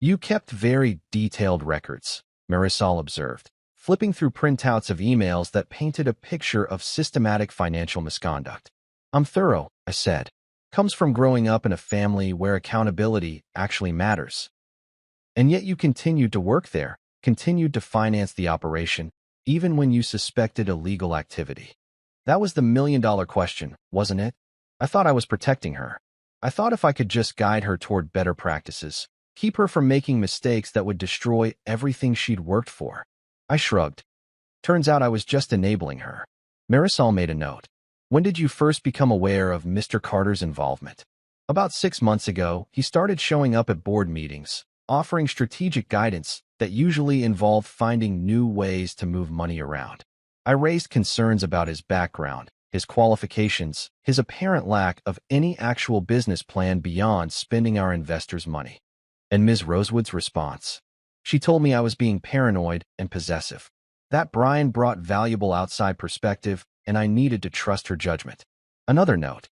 [SPEAKER 1] You kept very detailed records, Marisol observed, flipping through printouts of emails that painted a picture of systematic financial misconduct. I'm thorough, I said. Comes from growing up in a family where accountability actually matters. And yet you continued to work there, continued to finance the operation, even when you suspected illegal activity. That was the million-dollar question, wasn't it? I thought I was protecting her. I thought if I could just guide her toward better practices, keep her from making mistakes that would destroy everything she'd worked for. I shrugged. Turns out I was just enabling her. Marisol made a note. When did you first become aware of Mr. Carter's involvement? About 6 months ago, he started showing up at board meetings, offering strategic guidance that usually involved finding new ways to move money around. I raised concerns about his background, his qualifications, his apparent lack of any actual business plan beyond spending our investors' money. And Ms. Rosewood's response? She told me I was being paranoid and possessive. That Brian brought valuable outside perspective, and I needed to trust her judgment. Another note.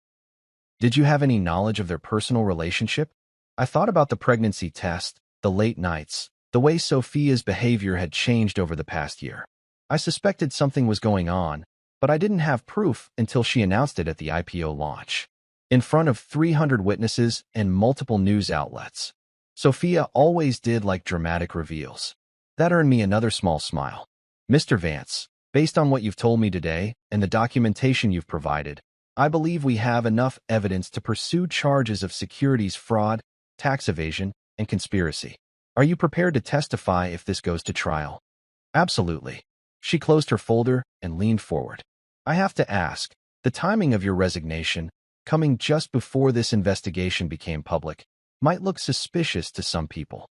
[SPEAKER 1] Did you have any knowledge of their personal relationship? I thought about the pregnancy test, the late nights, the way Sophia's behavior had changed over the past year. I suspected something was going on, but I didn't have proof until she announced it at the IPO launch. In front of 300 witnesses and multiple news outlets. Sophia always did like dramatic reveals. That earned me another small smile. Mr. Vance, based on what you've told me today and the documentation you've provided, I believe we have enough evidence to pursue charges of securities fraud, tax evasion, and conspiracy. Are you prepared to testify if this goes to trial? Absolutely. She closed her folder and leaned forward. I have to ask, the timing of your resignation, coming just before this investigation became public, might look suspicious to some people.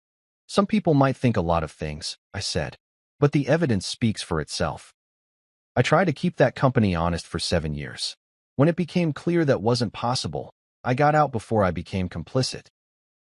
[SPEAKER 1] Some people might think a lot of things, I said, but the evidence speaks for itself. I tried to keep that company honest for 7 years. When it became clear that wasn't possible, I got out before I became complicit.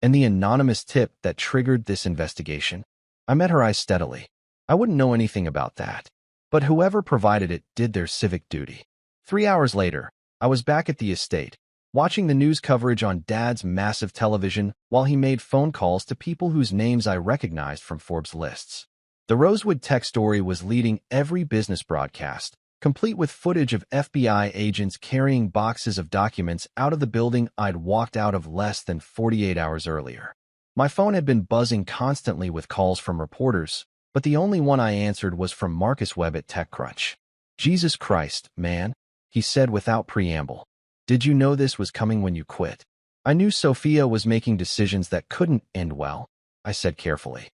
[SPEAKER 1] And the anonymous tip that triggered this investigation? I met her eyes steadily. I wouldn't know anything about that. But whoever provided it did their civic duty. 3 hours later, I was back at the estate, watching the news coverage on Dad's massive television while he made phone calls to people whose names I recognized from Forbes lists. The Rosewood tech story was leading every business broadcast, complete with footage of FBI agents carrying boxes of documents out of the building I'd walked out of less than 48 hours earlier. My phone had been buzzing constantly with calls from reporters, but the only one I answered was from Marcus Webb at TechCrunch. Jesus Christ, man, he said without preamble. Did you know this was coming when you quit? I knew Sophia was making decisions that couldn't end well, I said carefully.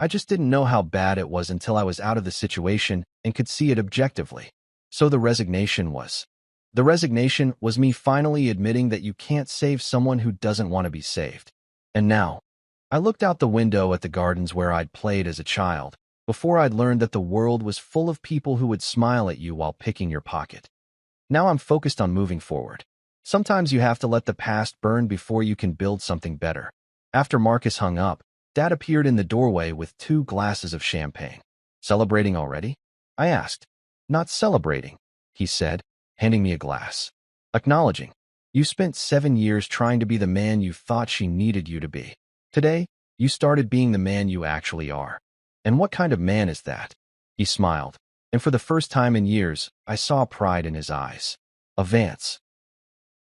[SPEAKER 1] I just didn't know how bad it was until I was out of the situation and could see it objectively. So the resignation was me finally admitting that you can't save someone who doesn't want to be saved. And now, I looked out the window at the gardens where I'd played as a child, before I'd learned that the world was full of people who would smile at you while picking your pocket. Now I'm focused on moving forward. Sometimes you have to let the past burn before you can build something better. After Marcus hung up, Dad appeared in the doorway with 2 glasses of champagne. Celebrating already? I asked. Not celebrating, he said, handing me a glass. Acknowledging. You spent 7 years trying to be the man you thought she needed you to be. Today, you started being the man you actually are. And what kind of man is that? He smiled, and for the first time in years, I saw pride in his eyes. A Vance.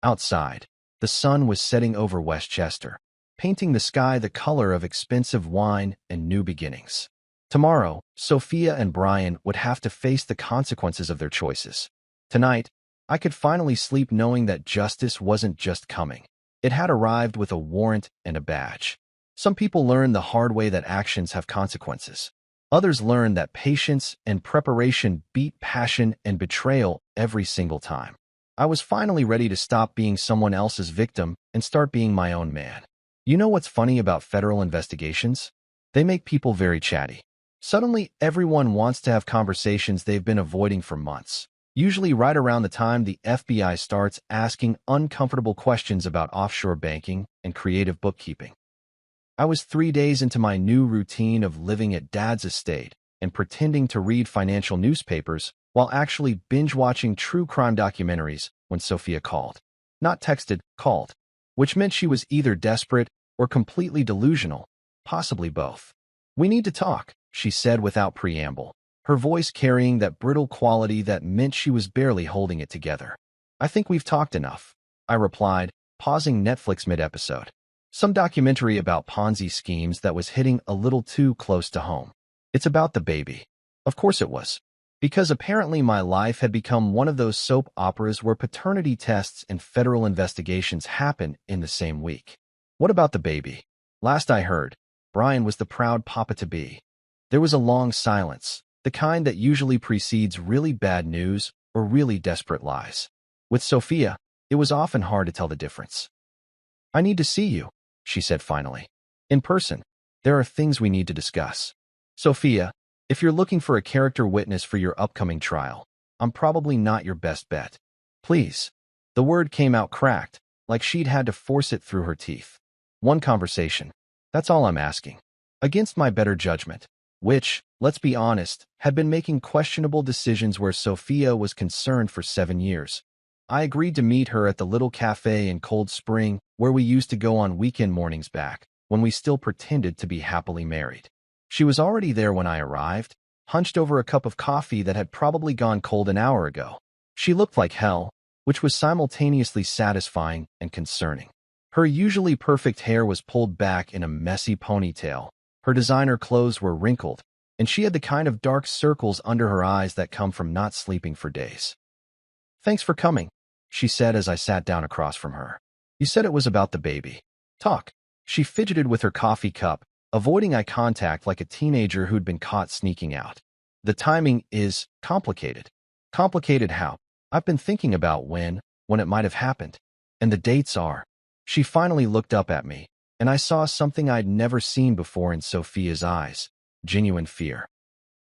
[SPEAKER 1] Outside, the sun was setting over Westchester, painting the sky the color of expensive wine and new beginnings. Tomorrow, Sophia and Brian would have to face the consequences of their choices. Tonight, I could finally sleep knowing that justice wasn't just coming. It had arrived with a warrant and a badge. Some people learn the hard way that actions have consequences. Others learn that patience and preparation beat passion and betrayal every single time. I was finally ready to stop being someone else's victim and start being my own man. You know what's funny about federal investigations? They make people very chatty. Suddenly, everyone wants to have conversations they've been avoiding for months, usually right around the time the FBI starts asking uncomfortable questions about offshore banking and creative bookkeeping. I was 3 days into my new routine of living at Dad's estate and pretending to read financial newspapers while actually binge-watching true crime documentaries when Sophia called. Not texted, called, which meant she was either desperate or completely delusional, possibly both. We need to talk, she said without preamble, her voice carrying that brittle quality that meant she was barely holding it together. I think we've talked enough, I replied, pausing Netflix mid-episode. Some documentary about Ponzi schemes that was hitting a little too close to home. It's about the baby. Of course it was. Because apparently my life had become one of those soap operas where paternity tests and federal investigations happen in the same week. What about the baby? Last I heard, Brian was the proud papa-to-be. There was a long silence, the kind that usually precedes really bad news or really desperate lies. With Sophia, it was often hard to tell the difference. I need to see you, she said finally. In person, there are things we need to discuss. Sophia, if you're looking for a character witness for your upcoming trial, I'm probably not your best bet. Please. The word came out cracked, like she'd had to force it through her teeth. One conversation. That's all I'm asking. Against my better judgment, which, let's be honest, had been making questionable decisions where Sophia was concerned for 7 years. I agreed to meet her at the little cafe in Cold Spring where we used to go on weekend mornings back, when we still pretended to be happily married. She was already there when I arrived, hunched over a cup of coffee that had probably gone cold an hour ago. She looked like hell, which was simultaneously satisfying and concerning. Her usually perfect hair was pulled back in a messy ponytail. Her designer clothes were wrinkled, and she had the kind of dark circles under her eyes that come from not sleeping for days. Thanks for coming, she said as I sat down across from her. You said it was about the baby. Talk. She fidgeted with her coffee cup, avoiding eye contact like a teenager who'd been caught sneaking out. The timing is complicated. Complicated how? I've been thinking about when it might have happened. And the dates are. She finally looked up at me, and I saw something I'd never seen before in Sophia's eyes. Genuine fear.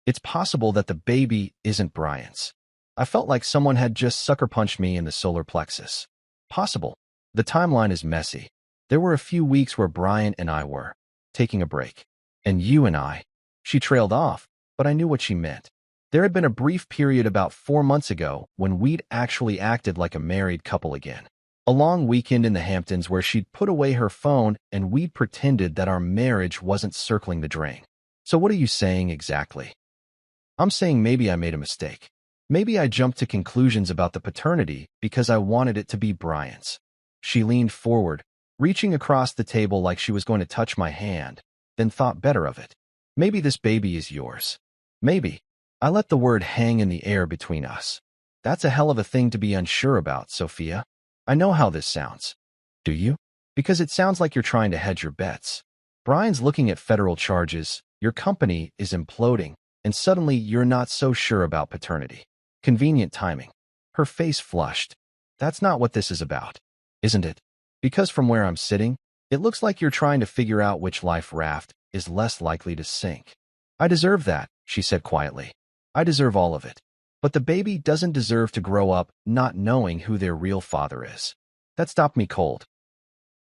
[SPEAKER 1] It's possible that the baby isn't Brian's. I felt like someone had just sucker punched me in the solar plexus. Possible. The timeline is messy. There were a few weeks where Brian and I were taking a break. And you and I. She trailed off, but I knew what she meant. There had been a brief period about 4 months ago when we'd actually acted like a married couple again. A long weekend in the Hamptons where she'd put away her phone and we'd pretended that our marriage wasn't circling the drain. So what are you saying exactly? I'm saying maybe I made a mistake. Maybe I jumped to conclusions about the paternity because I wanted it to be Brian's. She leaned forward, reaching across the table like she was going to touch my hand, then thought better of it. Maybe this baby is yours. Maybe. I let the word hang in the air between us. That's a hell of a thing to be unsure about, Sophia. I know how this sounds. Do you? Because it sounds like you're trying to hedge your bets. Brian's looking at federal charges, your company is imploding, and suddenly you're not so sure about paternity. Convenient timing. Her face flushed. That's not what this is about, isn't it? Because from where I'm sitting, it looks like you're trying to figure out which life raft is less likely to sink. I deserve that, she said quietly. I deserve all of it. But the baby doesn't deserve to grow up not knowing who their real father is. That stopped me cold.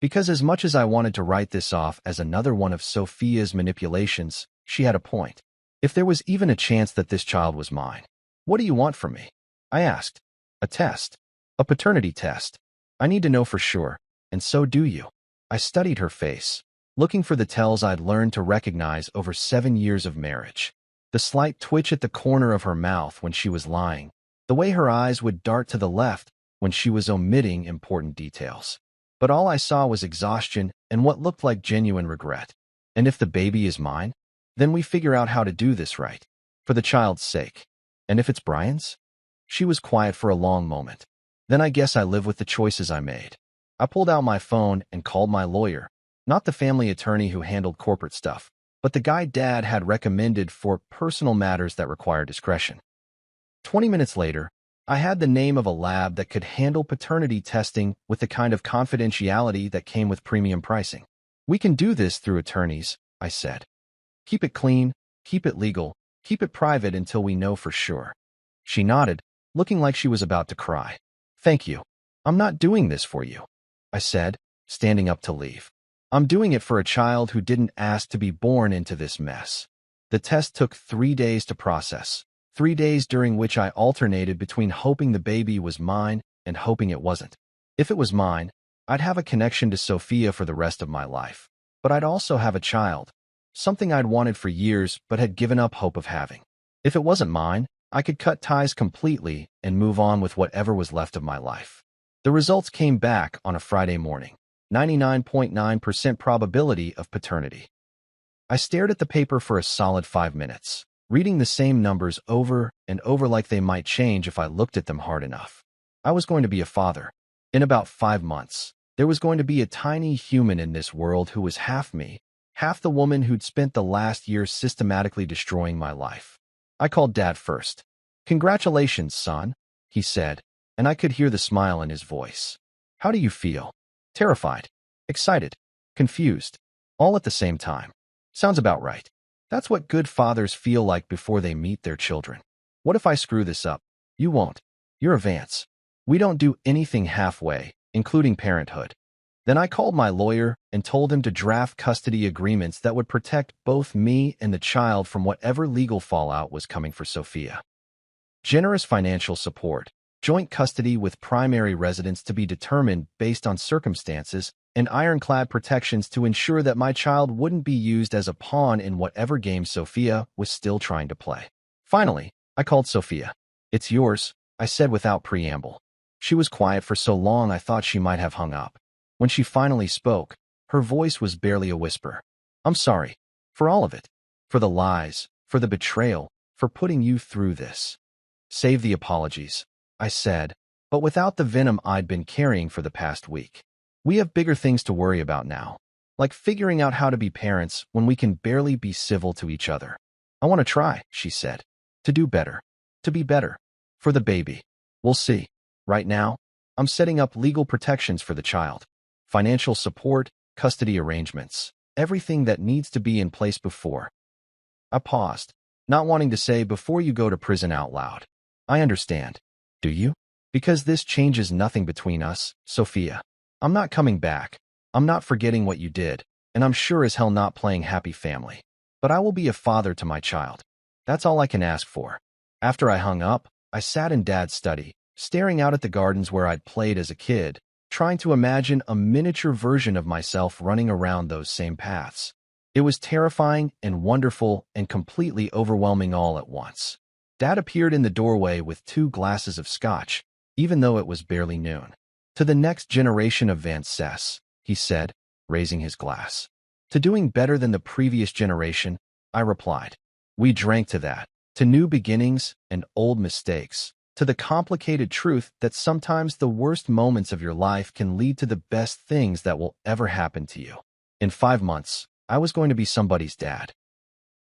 [SPEAKER 1] Because as much as I wanted to write this off as another one of Sophia's manipulations, she had a point. If there was even a chance that this child was mine, what do you want from me? I asked. A test. A paternity test. I need to know for sure, and so do you. I studied her face, looking for the tells I'd learned to recognize over 7 years of marriage. The slight twitch at the corner of her mouth when she was lying, the way her eyes would dart to the left when she was omitting important details. But all I saw was exhaustion and what looked like genuine regret. And if the baby is mine, then we figure out how to do this right, for the child's sake. And if it's Brian's? She was quiet for a long moment. Then I guess I live with the choices I made. I pulled out my phone and called my lawyer, not the family attorney who handled corporate stuff, but the guy Dad had recommended for personal matters that require discretion. 20 minutes later, I had the name of a lab that could handle paternity testing with the kind of confidentiality that came with premium pricing. We can do this through attorneys, I said. Keep it clean, keep it legal, keep it private until we know for sure. She nodded, looking like she was about to cry. Thank you. I'm not doing this for you, I said, standing up to leave. I'm doing it for a child who didn't ask to be born into this mess. The test took 3 days to process, 3 days during which I alternated between hoping the baby was mine and hoping it wasn't. If it was mine, I'd have a connection to Sophia for the rest of my life. But I'd also have a child, something I'd wanted for years but had given up hope of having. If it wasn't mine, I could cut ties completely and move on with whatever was left of my life. The results came back on a Friday morning. 99.9% probability of paternity. I stared at the paper for a solid 5 minutes, reading the same numbers over and over like they might change if I looked at them hard enough. I was going to be a father. In about 5 months, there was going to be a tiny human in this world who was half me, half the woman who'd spent the last year systematically destroying my life. I called Dad first. "Congratulations, son," he said, and I could hear the smile in his voice. "How do you feel?" "Terrified, excited, confused, all at the same time." "Sounds about right. That's what good fathers feel like before they meet their children." "What if I screw this up?" "You won't. You're a Vance. We don't do anything halfway, including parenthood." Then I called my lawyer and told him to draft custody agreements that would protect both me and the child from whatever legal fallout was coming for Sophia. Generous financial support, joint custody with primary residence to be determined based on circumstances, and ironclad protections to ensure that my child wouldn't be used as a pawn in whatever game Sophia was still trying to play. Finally, I called Sophia. "It's yours," I said without preamble. She was quiet for so long I thought she might have hung up. When she finally spoke, her voice was barely a whisper. "I'm sorry. For all of it. For the lies, for the betrayal, for putting you through this." "Save the apologies," I said, but without the venom I'd been carrying for the past week. "We have bigger things to worry about now, like figuring out how to be parents when we can barely be civil to each other." "I want to try," she said. "To do better. To be better. For the baby. We'll see. Right now, I'm setting up legal protections for the child. Financial support, custody arrangements, everything that needs to be in place before." I paused, not wanting to say "before you go to prison" out loud. "I understand." "Do you?" "Because this changes nothing between us, Sophia. I'm not coming back. I'm not forgetting what you did, and I'm sure as hell not playing happy family. But I will be a father to my child. That's all I can ask for." After I hung up, I sat in Dad's study, staring out at the gardens where I'd played as a kid, trying to imagine a miniature version of myself running around those same paths. It was terrifying and wonderful and completely overwhelming all at once. Dad appeared in the doorway with 2 glasses of scotch, even though it was barely noon. "To the next generation of Vances," he said, raising his glass. "To doing better than the previous generation," I replied. "We drank to that, to new beginnings and old mistakes, to the complicated truth that sometimes the worst moments of your life can lead to the best things that will ever happen to you." In 5 months, I was going to be somebody's dad.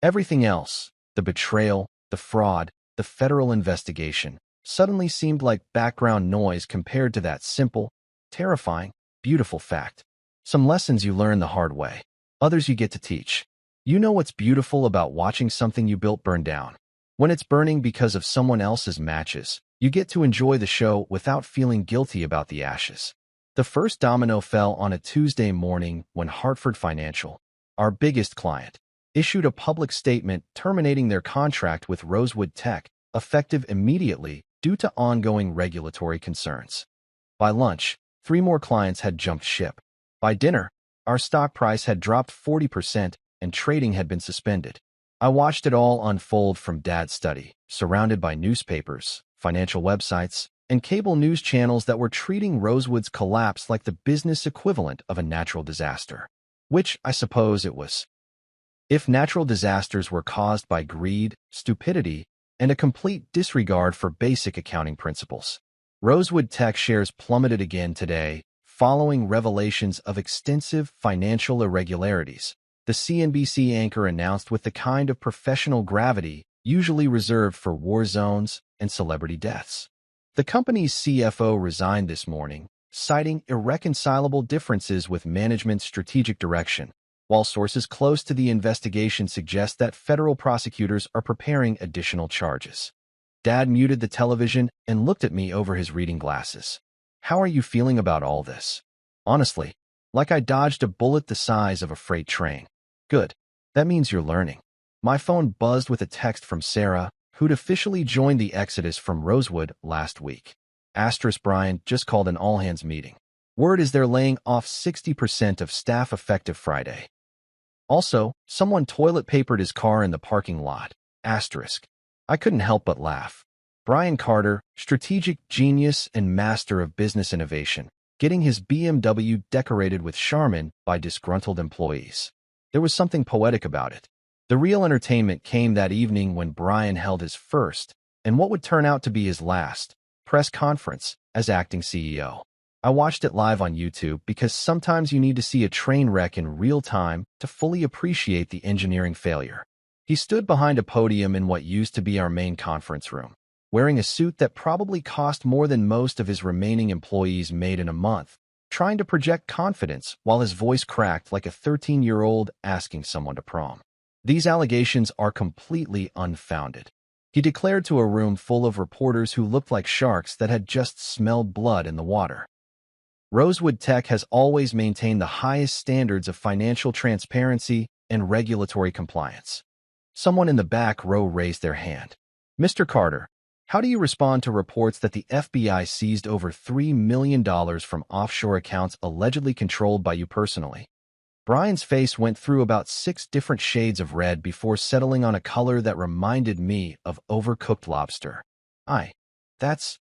[SPEAKER 1] Everything else, the betrayal, the fraud, the federal investigation, suddenly seemed like background noise compared to that simple, terrifying, beautiful fact. Some lessons you learn the hard way. Others you get to teach. You know what's beautiful about watching something you built burn down? When it's burning because of someone else's matches, you get to enjoy the show without feeling guilty about the ashes. The first domino fell on a Tuesday morning when Hartford Financial, our biggest client, issued a public statement terminating their contract with Rosewood Tech, effective immediately due to ongoing regulatory concerns. By lunch, 3 more clients had jumped ship. By dinner, our stock price had dropped 40% and trading had been suspended. I watched it all unfold from Dad's study, surrounded by newspapers, financial websites, and cable news channels that were treating Rosewood's collapse like the business equivalent of a natural disaster. Which, I suppose, it was. If natural disasters were caused by greed, stupidity, and a complete disregard for basic accounting principles. Rosewood Tech shares plummeted again today, following revelations of extensive financial irregularities, the CNBC anchor announced with the kind of professional gravity usually reserved for war zones and celebrity deaths. The company's CFO resigned this morning, citing irreconcilable differences with management's strategic direction, while sources close to the investigation suggest that federal prosecutors are preparing additional charges. Dad muted the television and looked at me over his reading glasses. "How are you feeling about all this?" "Honestly, like I dodged a bullet the size of a freight train." "Good. That means you're learning." My phone buzzed with a text from Sarah, who'd officially joined the exodus from Rosewood last week. Brian just called an all-hands meeting. Word is they're laying off 60% of staff effective Friday. Also, someone toilet papered his car in the parking lot. I couldn't help but laugh. Brian Carter, strategic genius and master of business innovation, getting his BMW decorated with Charmin by disgruntled employees. There was something poetic about it. The real entertainment came that evening when Brian held his first, and what would turn out to be his last, press conference as acting CEO. I watched it live on YouTube because sometimes you need to see a train wreck in real time to fully appreciate the engineering failure. He stood behind a podium in what used to be our main conference room, wearing a suit that probably cost more than most of his remaining employees made in a month, trying to project confidence while his voice cracked like a 13-year-old asking someone to prom. These allegations are completely unfounded. He declared to a room full of reporters who looked like sharks that had just smelled blood in the water. Rosewood Tech has always maintained the highest standards of financial transparency and regulatory compliance. Someone in the back row raised their hand. Mr. Carter, how do you respond to reports that the FBI seized over $3 million from offshore accounts allegedly controlled by you personally? Brian's face went through about 6 different shades of red before settling on a color that reminded me of overcooked lobster.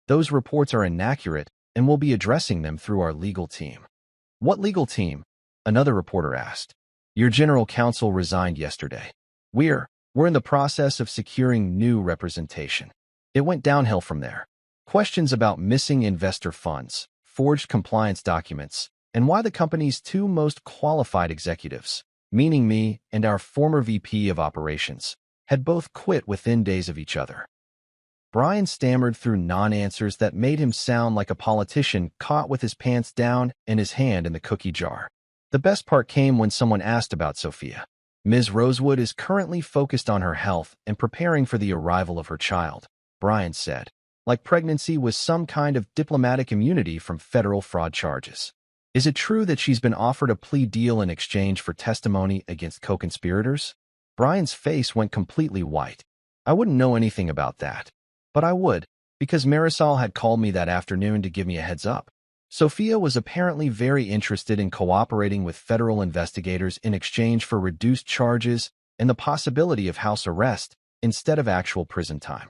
[SPEAKER 1] Those reports are inaccurate, and we'll be addressing them through our legal team. What legal team? Another reporter asked. Your general counsel resigned yesterday. We're in the process of securing new representation. It went downhill from there. Questions about missing investor funds, forged compliance documents, and why the company's 2 most qualified executives, meaning me and our former VP of operations, had both quit within days of each other. Brian stammered through non-answers that made him sound like a politician caught with his pants down and his hand in the cookie jar. The best part came when someone asked about Sophia. Ms. Rosewood is currently focused on her health and preparing for the arrival of her child, Brian said, like pregnancy was some kind of diplomatic immunity from federal fraud charges. Is it true that she's been offered a plea deal in exchange for testimony against co-conspirators? Brian's face went completely white. I wouldn't know anything about that. But I would, because Marisol had called me that afternoon to give me a heads up. Sophia was apparently very interested in cooperating with federal investigators in exchange for reduced charges and the possibility of house arrest instead of actual prison time.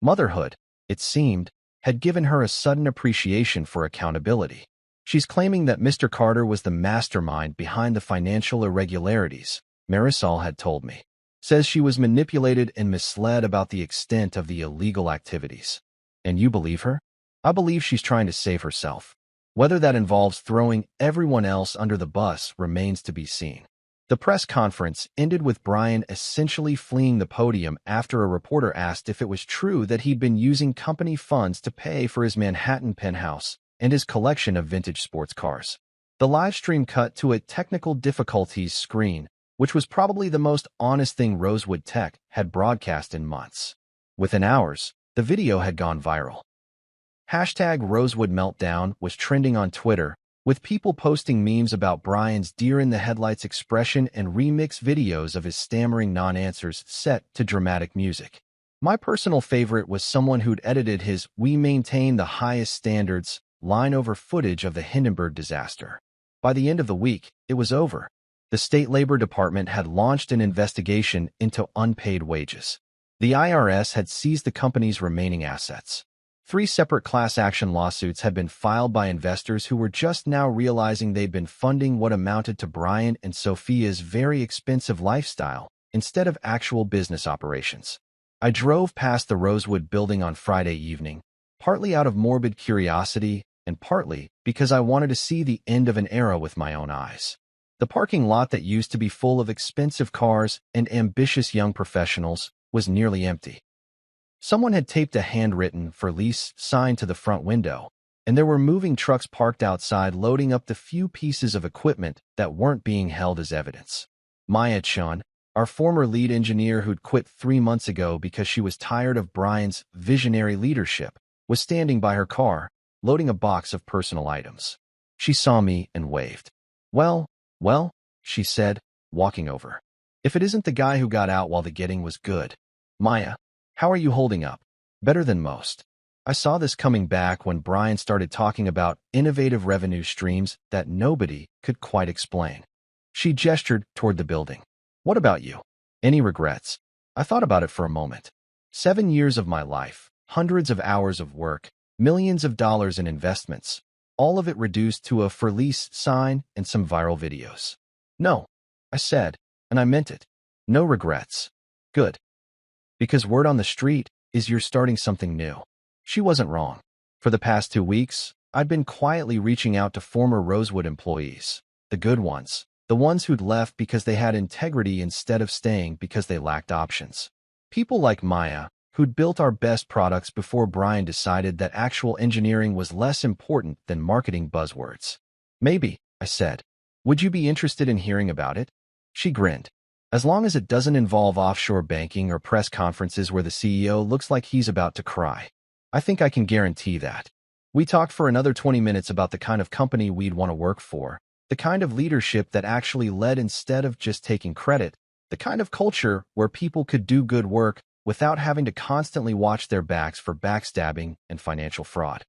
[SPEAKER 1] Motherhood, it seemed, had given her a sudden appreciation for accountability. She's claiming that Mr. Carter was the mastermind behind the financial irregularities, Marisol had told me. Says she was manipulated and misled about the extent of the illegal activities. And you believe her? I believe she's trying to save herself. Whether that involves throwing everyone else under the bus remains to be seen. The press conference ended with Brian essentially fleeing the podium after a reporter asked if it was true that he'd been using company funds to pay for his Manhattan penthouse and his collection of vintage sports cars. The live stream cut to a technical difficulties screen, which was probably the most honest thing Rosewood Tech had broadcast in months. Within hours, the video had gone viral. Hashtag Rosewood Meltdown was trending on Twitter, with people posting memes about Brian's deer-in-the-headlights expression and remix videos of his stammering non-answers set to dramatic music. My personal favorite was someone who'd edited his "We maintain the highest standards" line over footage of the Hindenburg disaster. By the end of the week, it was over. The State Labor Department had launched an investigation into unpaid wages. The IRS had seized the company's remaining assets. 3 separate class action lawsuits had been filed by investors who were just now realizing they'd been funding what amounted to Brian and Sophia's very expensive lifestyle instead of actual business operations. I drove past the Rosewood building on Friday evening, partly out of morbid curiosity and partly because I wanted to see the end of an era with my own eyes. The parking lot that used to be full of expensive cars and ambitious young professionals was nearly empty. Someone had taped a handwritten "For Lease" sign to the front window, and there were moving trucks parked outside loading up the few pieces of equipment that weren't being held as evidence. Maya Chun, our former lead engineer who'd quit 3 months ago because she was tired of Brian's visionary leadership, was standing by her car, loading a box of personal items. She saw me and waved. Well, she said, walking over. If it isn't the guy who got out while the getting was good. Maya, how are you holding up? Better than most. I saw this coming back when Brian started talking about innovative revenue streams that nobody could quite explain. She gestured toward the building. What about you? Any regrets? I thought about it for a moment. 7 years of my life, hundreds of hours of work, millions of dollars in investments. all of it reduced to a for lease sign and some viral videos. No, I said, and I meant it. No regrets. Good. Because word on the street is you're starting something new. She wasn't wrong. For the past 2 weeks, I'd been quietly reaching out to former Rosewood employees, the good ones, the ones who'd left because they had integrity instead of staying because they lacked options. People like Maya, who'd built our best products before Brian decided that actual engineering was less important than marketing buzzwords. Maybe, I said. Would you be interested in hearing about it? She grinned. As long as it doesn't involve offshore banking or press conferences where the CEO looks like he's about to cry. I think I can guarantee that. We talked for another 20 minutes about the kind of company we'd want to work for, the kind of leadership that actually led instead of just taking credit, the kind of culture where people could do good work without having to constantly watch their backs for backstabbing and financial fraud.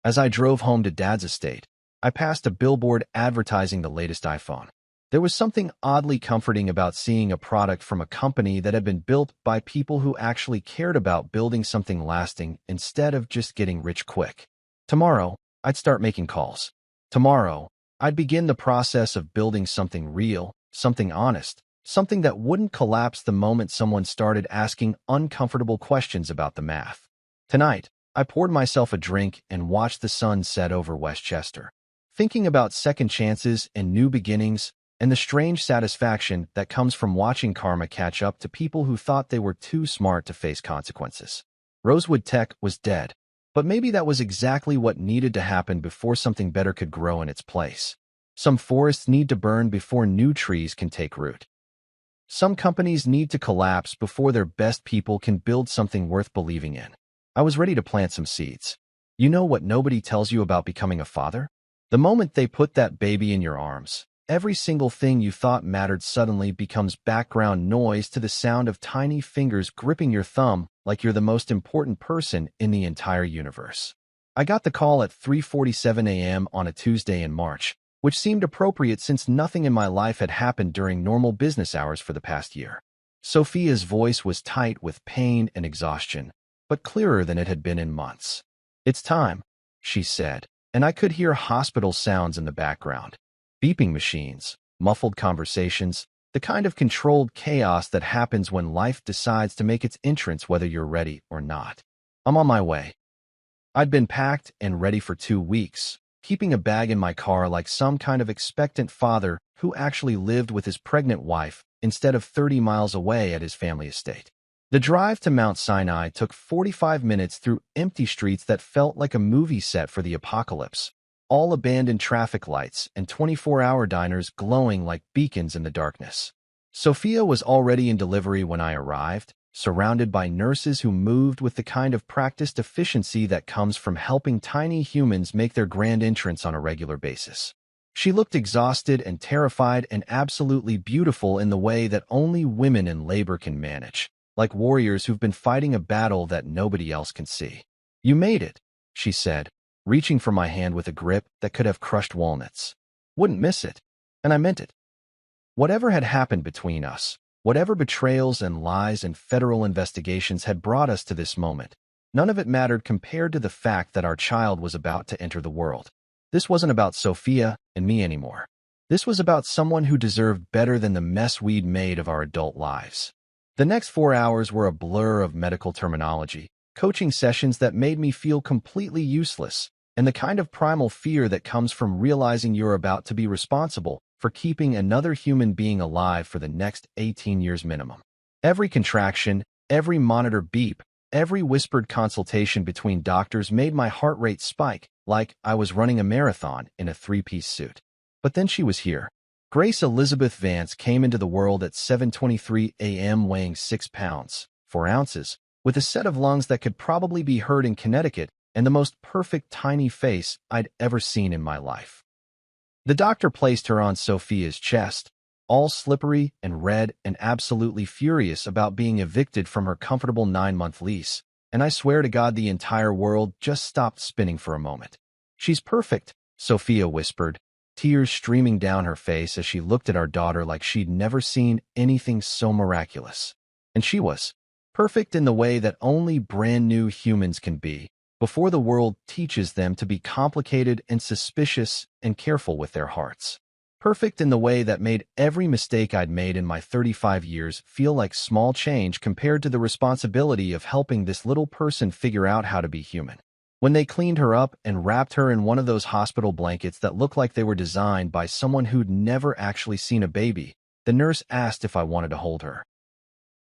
[SPEAKER 1] As I drove home to Dad's estate, I passed a billboard advertising the latest iPhone. There was something oddly comforting about seeing a product from a company that had been built by people who actually cared about building something lasting instead of just getting rich quick. Tomorrow, I'd start making calls. Tomorrow, I'd begin the process of building something real, something honest, something that wouldn't collapse the moment someone started asking uncomfortable questions about the math. Tonight, I poured myself a drink and watched the sun set over Westchester, thinking about second chances and new beginnings and the strange satisfaction that comes from watching karma catch up to people who thought they were too smart to face consequences. Rosewood Tech was dead, but maybe that was exactly what needed to happen before something better could grow in its place. Some forests need to burn before new trees can take root. Some companies need to collapse before their best people can build something worth believing in. I was ready to plant some seeds. You know what nobody tells you about becoming a father? The moment they put that baby in your arms, every single thing you thought mattered suddenly becomes background noise to the sound of tiny fingers gripping your thumb like you're the most important person in the entire universe. I got the call at 3:47 a.m. on a Tuesday in March, which seemed appropriate since nothing in my life had happened during normal business hours for the past year. Sophia's voice was tight with pain and exhaustion, but clearer than it had been in months. "It's time," she said, and I could hear hospital sounds in the background. Beeping machines, muffled conversations, the kind of controlled chaos that happens when life decides to make its entrance whether you're ready or not. I'm on my way. I'd been packed and ready for 2 weeks, keeping a bag in my car like some kind of expectant father who actually lived with his pregnant wife instead of 30 miles away at his family estate. The drive to Mount Sinai took 45 minutes through empty streets that felt like a movie set for the apocalypse. All abandoned traffic lights and 24-hour diners glowing like beacons in the darkness. Sophia was already in delivery when I arrived, surrounded by nurses who moved with the kind of practiced efficiency that comes from helping tiny humans make their grand entrance on a regular basis. She looked exhausted and terrified and absolutely beautiful in the way that only women in labor can manage, like warriors who've been fighting a battle that nobody else can see. "You made it," she said, reaching for my hand with a grip that could have crushed walnuts. "Wouldn't miss it." And I meant it. Whatever had happened between us, whatever betrayals and lies and federal investigations had brought us to this moment, none of it mattered compared to the fact that our child was about to enter the world. This wasn't about Sophia and me anymore. This was about someone who deserved better than the mess we'd made of our adult lives. The next 4 hours were a blur of medical terminology, coaching sessions that made me feel completely useless, and the kind of primal fear that comes from realizing you're about to be responsible for keeping another human being alive for the next 18 years minimum. Every contraction, every monitor beep, every whispered consultation between doctors made my heart rate spike, like I was running a marathon in a 3-piece suit. But then she was here. Grace Elizabeth Vance came into the world at 7:23 a.m. weighing 6 pounds, 4 ounces, with a set of lungs that could probably be heard in Connecticut and the most perfect tiny face I'd ever seen in my life. The doctor placed her on Sophia's chest, all slippery and red and absolutely furious about being evicted from her comfortable 9-month lease, and I swear to God the entire world just stopped spinning for a moment. "She's perfect," Sophia whispered, tears streaming down her face as she looked at our daughter like she'd never seen anything so miraculous. And she was. Perfect in the way that only brand new humans can be, before the world teaches them to be complicated and suspicious and careful with their hearts. Perfect in the way that made every mistake I'd made in my 35 years feel like small change compared to the responsibility of helping this little person figure out how to be human. When they cleaned her up and wrapped her in one of those hospital blankets that looked like they were designed by someone who'd never actually seen a baby, the nurse asked if I wanted to hold her.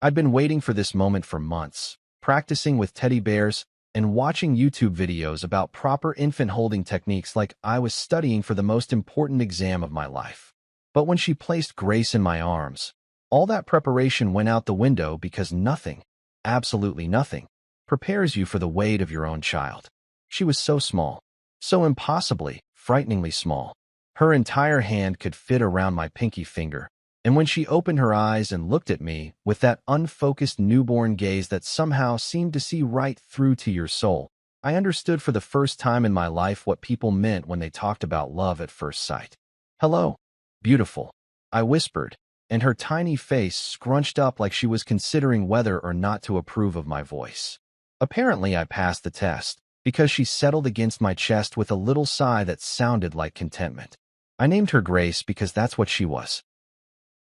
[SPEAKER 1] I'd been waiting for this moment for months, practicing with teddy bears and watching YouTube videos about proper infant holding techniques like I was studying for the most important exam of my life. But when she placed Grace in my arms, all that preparation went out the window because nothing, absolutely nothing, prepares you for the weight of your own child. She was so small, so impossibly, frighteningly small. Her entire hand could fit around my pinky finger, and when she opened her eyes and looked at me with that unfocused newborn gaze that somehow seemed to see right through to your soul, I understood for the first time in my life what people meant when they talked about love at first sight. "Hello, beautiful," I whispered, and her tiny face scrunched up like she was considering whether or not to approve of my voice. Apparently, I passed the test, because she settled against my chest with a little sigh that sounded like contentment. I named her Grace because that's what she was.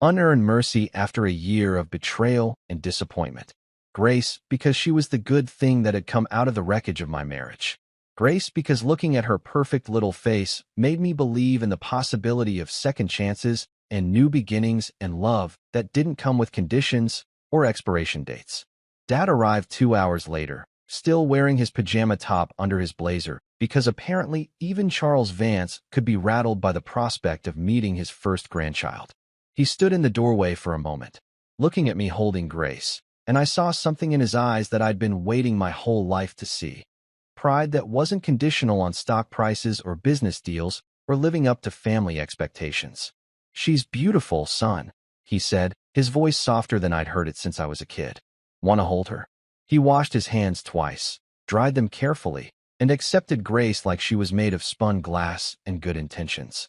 [SPEAKER 1] Unearned mercy after a year of betrayal and disappointment. Grace because she was the good thing that had come out of the wreckage of my marriage. Grace because looking at her perfect little face made me believe in the possibility of second chances and new beginnings and love that didn't come with conditions or expiration dates. Dad arrived 2 hours later, still wearing his pajama top under his blazer, because apparently even Charles Vance could be rattled by the prospect of meeting his first grandchild. He stood in the doorway for a moment, looking at me holding Grace, and I saw something in his eyes that I'd been waiting my whole life to see. Pride that wasn't conditional on stock prices or business deals or living up to family expectations. "She's beautiful, son," he said, his voice softer than I'd heard it since I was a kid. "Want to hold her?" He washed his hands twice, dried them carefully, and accepted Grace like she was made of spun glass and good intentions.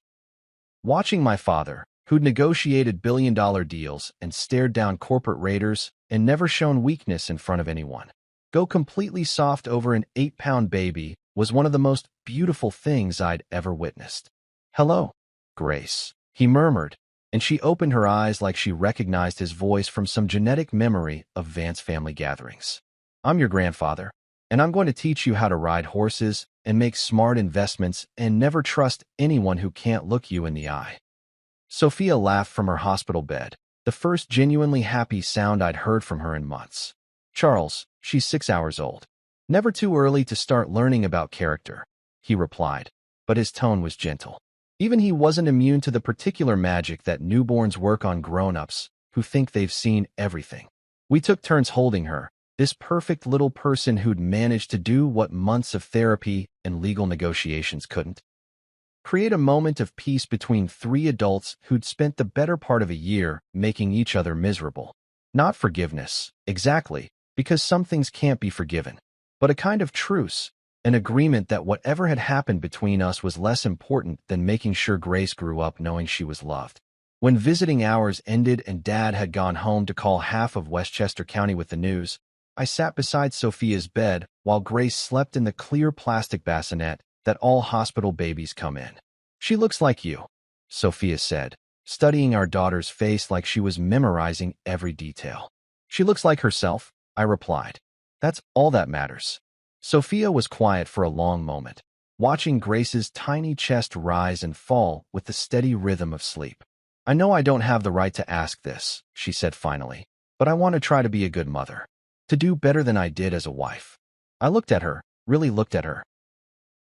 [SPEAKER 1] Watching my father, who'd negotiated billion-dollar deals and stared down corporate raiders and never shown weakness in front of anyone, go completely soft over an 8-pound baby was one of the most beautiful things I'd ever witnessed. "Hello, Grace," he murmured, and she opened her eyes like she recognized his voice from some genetic memory of Vance family gatherings. "I'm your grandfather, and I'm going to teach you how to ride horses and make smart investments and never trust anyone who can't look you in the eye." Sophia laughed from her hospital bed, the first genuinely happy sound I'd heard from her in months. "Charles, she's 6 hours old. Never too early to start learning about character," he replied, but his tone was gentle. Even he wasn't immune to the particular magic that newborns work on grown-ups who think they've seen everything. We took turns holding her, this perfect little person who'd managed to do what months of therapy and legal negotiations couldn't. Create a moment of peace between 3 adults who'd spent the better part of a year making each other miserable. Not forgiveness, exactly, because some things can't be forgiven, but a kind of truce, an agreement that whatever had happened between us was less important than making sure Grace grew up knowing she was loved. When visiting hours ended and Dad had gone home to call half of Westchester County with the news, I sat beside Sophia's bed while Grace slept in the clear plastic bassinet that all hospital babies come in. "She looks like you," Sophia said, studying our daughter's face like she was memorizing every detail. "She looks like herself," I replied. "That's all that matters." Sophia was quiet for a long moment, watching Grace's tiny chest rise and fall with the steady rhythm of sleep. "I know I don't have the right to ask this," she said finally, "but I want to try to be a good mother, to do better than I did as a wife." I looked at her, really looked at her.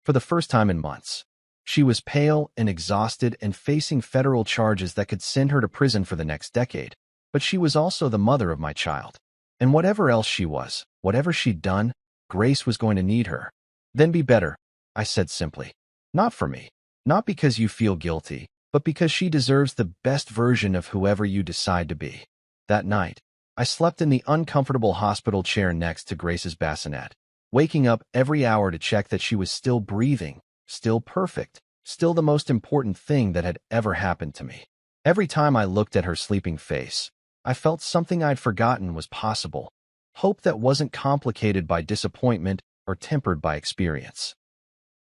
[SPEAKER 1] For the first time in months, she was pale and exhausted and facing federal charges that could send her to prison for the next decade. But she was also the mother of my child. And whatever else she was, whatever she'd done, Grace was going to need her. "Then be better," I said simply. "Not for me. Not because you feel guilty, but because she deserves the best version of whoever you decide to be." That night, I slept in the uncomfortable hospital chair next to Grace's bassinet, waking up every hour to check that she was still breathing, still perfect, still the most important thing that had ever happened to me. Every time I looked at her sleeping face, I felt something I'd forgotten was possible. Hope that wasn't complicated by disappointment or tempered by experience.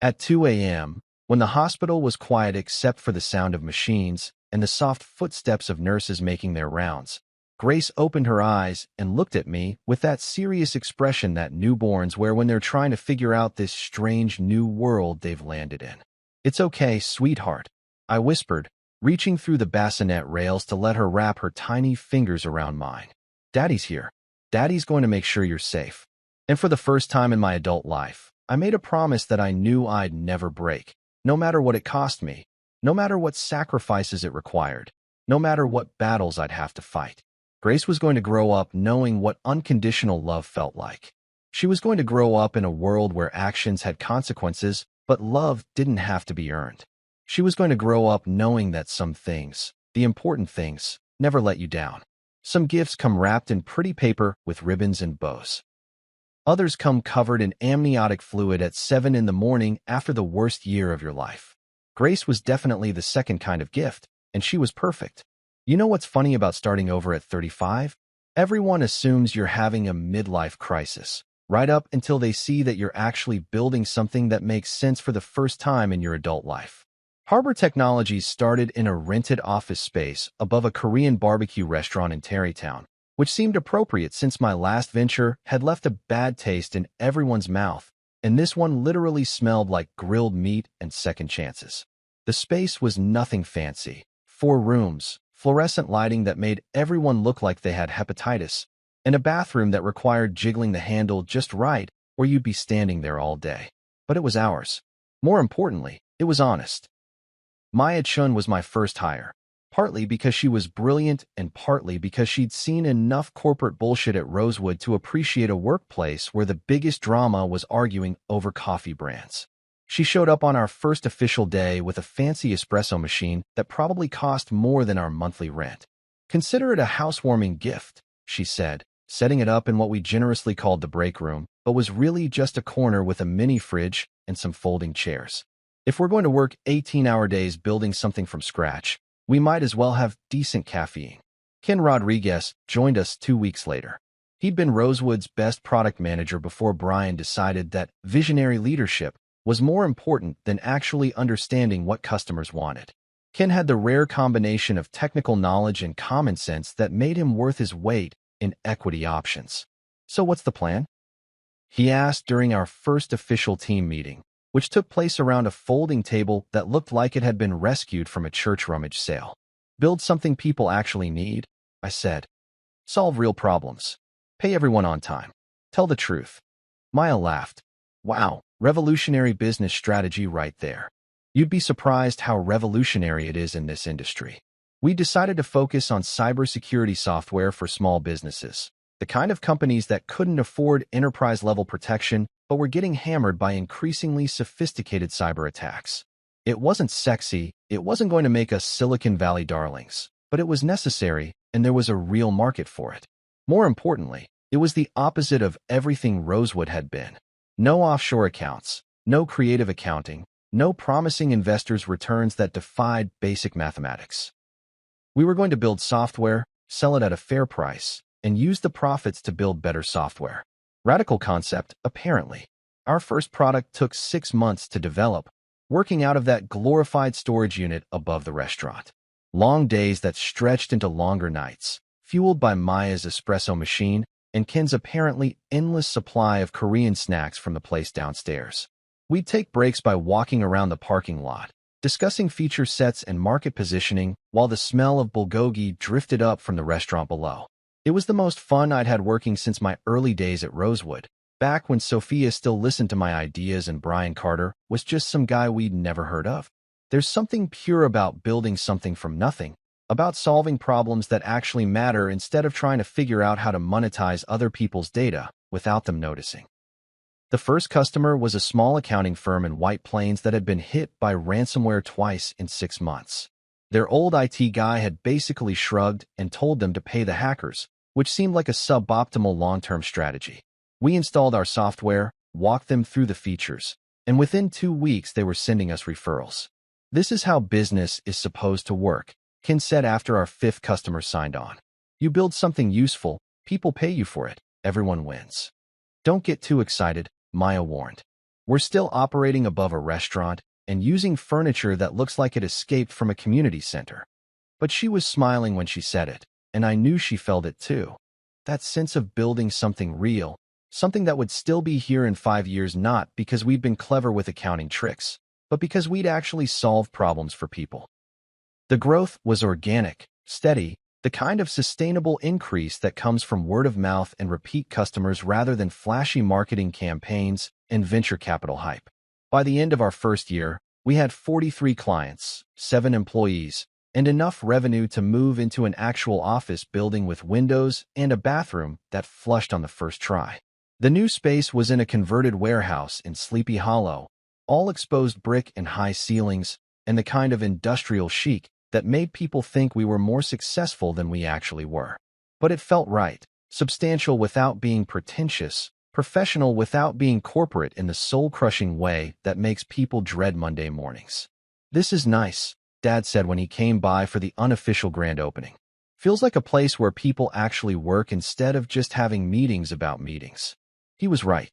[SPEAKER 1] At 2 a.m., when the hospital was quiet except for the sound of machines and the soft footsteps of nurses making their rounds, Grace opened her eyes and looked at me with that serious expression that newborns wear when they're trying to figure out this strange new world they've landed in. "It's okay, sweetheart," I whispered, reaching through the bassinet rails to let her wrap her tiny fingers around mine. "Daddy's here. Daddy's going to make sure you're safe." And for the first time in my adult life, I made a promise that I knew I'd never break, no matter what it cost me, no matter what sacrifices it required, no matter what battles I'd have to fight. Grace was going to grow up knowing what unconditional love felt like. She was going to grow up in a world where actions had consequences, but love didn't have to be earned. She was going to grow up knowing that some things, the important things, never let you down. Some gifts come wrapped in pretty paper with ribbons and bows. Others come covered in amniotic fluid at 7 in the morning after the worst year of your life. Grace was definitely the second kind of gift, and she was perfect. You know what's funny about starting over at 35? Everyone assumes you're having a midlife crisis, right up until they see that you're actually building something that makes sense for the first time in your adult life. Harbor Technologies started in a rented office space above a Korean barbecue restaurant in Tarrytown, which seemed appropriate since my last venture had left a bad taste in everyone's mouth, and this one literally smelled like grilled meat and second chances. The space was nothing fancy. 4 rooms, fluorescent lighting that made everyone look like they had hepatitis, and a bathroom that required jiggling the handle just right or you'd be standing there all day. But it was ours. More importantly, it was honest. Maya Chun was my first hire, partly because she was brilliant and partly because she'd seen enough corporate bullshit at Rosewood to appreciate a workplace where the biggest drama was arguing over coffee brands. She showed up on our first official day with a fancy espresso machine that probably cost more than our monthly rent. "Consider it a housewarming gift," she said, setting it up in what we generously called the break room, but was really just a corner with a mini fridge and some folding chairs. "If we're going to work 18-hour days building something from scratch, we might as well have decent caffeine." Ken Rodriguez joined us 2 weeks later. He'd been Rosewood's best product manager before Brian decided that visionary leadership was more important than actually understanding what customers wanted. Ken had the rare combination of technical knowledge and common sense that made him worth his weight in equity options. "So what's the plan?" he asked during our first official team meeting, which took place around a folding table that looked like it had been rescued from a church rummage sale. "Build something people actually need," I said. "Solve real problems. Pay everyone on time. Tell the truth." Maya laughed. "Wow, revolutionary business strategy right there. You'd be surprised how revolutionary it is in this industry." We decided to focus on cybersecurity software for small businesses, the kind of companies that couldn't afford enterprise-level protection but were getting hammered by increasingly sophisticated cyber attacks. It wasn't sexy, it wasn't going to make us Silicon Valley darlings, but it was necessary, and there was a real market for it. More importantly, it was the opposite of everything Rosewood had been. No offshore accounts, no creative accounting, no promising investors' returns that defied basic mathematics. We were going to build software, sell it at a fair price, and use the profits to build better software. Radical concept, apparently. Our first product took 6 months to develop, working out of that glorified storage unit above the restaurant. Long days that stretched into longer nights, fueled by Maya's espresso machine and Ken's apparently endless supply of Korean snacks from the place downstairs. We'd take breaks by walking around the parking lot, discussing feature sets and market positioning while the smell of bulgogi drifted up from the restaurant below. It was the most fun I'd had working since my early days at Rosewood, back when Sophia still listened to my ideas and Brian Carter was just some guy we'd never heard of. There's something pure about building something from nothing, about solving problems that actually matter instead of trying to figure out how to monetize other people's data without them noticing. The first customer was a small accounting firm in White Plains that had been hit by ransomware twice in 6 months. Their old IT guy had basically shrugged and told them to pay the hackers, which seemed like a suboptimal long-term strategy. We installed our software, walked them through the features, and within 2 weeks they were sending us referrals. "This is how business is supposed to work," Ken said after our 5th customer signed on. "You build something useful, people pay you for it, everyone wins. Don't get too excited, Maya warned. We're still operating above a restaurant and using furniture that looks like it escaped from a community center. But she was smiling when she said it, and I knew she felt it too. That sense of building something real, something that would still be here in 5 years, not because we'd been clever with accounting tricks, but because we'd actually solved problems for people. The growth was organic, steady, the kind of sustainable increase that comes from word of mouth and repeat customers rather than flashy marketing campaigns and venture capital hype. By the end of our first year, we had 43 clients, 7 employees, and enough revenue to move into an actual office building with windows and a bathroom that flushed on the first try. The new space was in a converted warehouse in Sleepy Hollow, all exposed brick and high ceilings, and the kind of industrial chic that made people think we were more successful than we actually were. But it felt right, substantial without being pretentious, professional without being corporate in the soul-crushing way that makes people dread Monday mornings. "This is nice," Dad said when he came by for the unofficial grand opening. "Feels like a place where people actually work instead of just having meetings about meetings." He was right.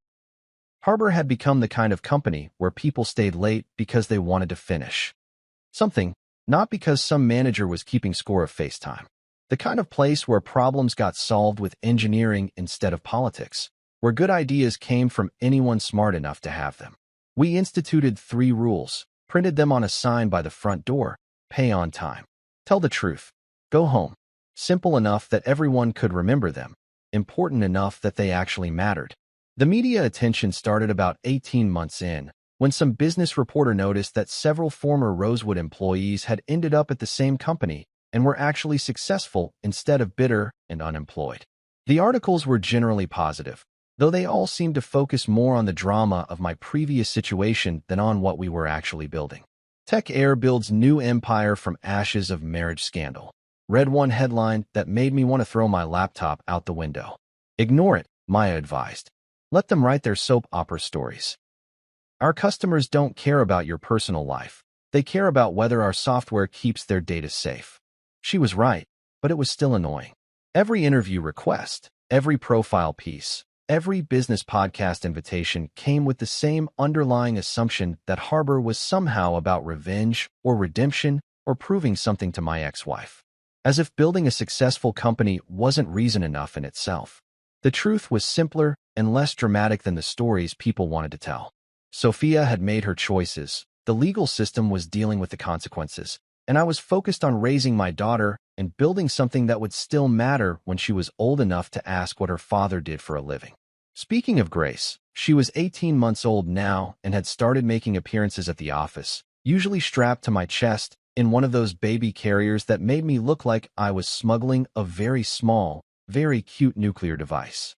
[SPEAKER 1] Harbor had become the kind of company where people stayed late because they wanted to finish something, not because some manager was keeping score of FaceTime. The kind of place where problems got solved with engineering instead of politics, where good ideas came from anyone smart enough to have them. We instituted 3 rules, printed them on a sign by the front door: pay on time, tell the truth, go home. Simple enough that everyone could remember them, important enough that they actually mattered. The media attention started about 18 months in, when some business reporter noticed that several former Rosewood employees had ended up at the same company and were actually successful instead of bitter and unemployed. The articles were generally positive, though they all seemed to focus more on the drama of my previous situation than on what we were actually building. Tech Heir builds new empire from ashes of marriage scandal. Read one headline that made me want to throw my laptop out the window. Ignore it, Maya advised. Let them write their soap opera stories. Our customers don't care about your personal life. They care about whether our software keeps their data safe. She was right, but it was still annoying. Every interview request, every profile piece, every business podcast invitation came with the same underlying assumption that Harbor was somehow about revenge or redemption or proving something to my ex-wife. As if building a successful company wasn't reason enough in itself. The truth was simpler and less dramatic than the stories people wanted to tell. Sophia had made her choices, the legal system was dealing with the consequences, and I was focused on raising my daughter and building something that would still matter when she was old enough to ask what her father did for a living. Speaking of Grace, she was 18 months old now and had started making appearances at the office, usually strapped to my chest in one of those baby carriers that made me look like I was smuggling a very small, very cute nuclear device.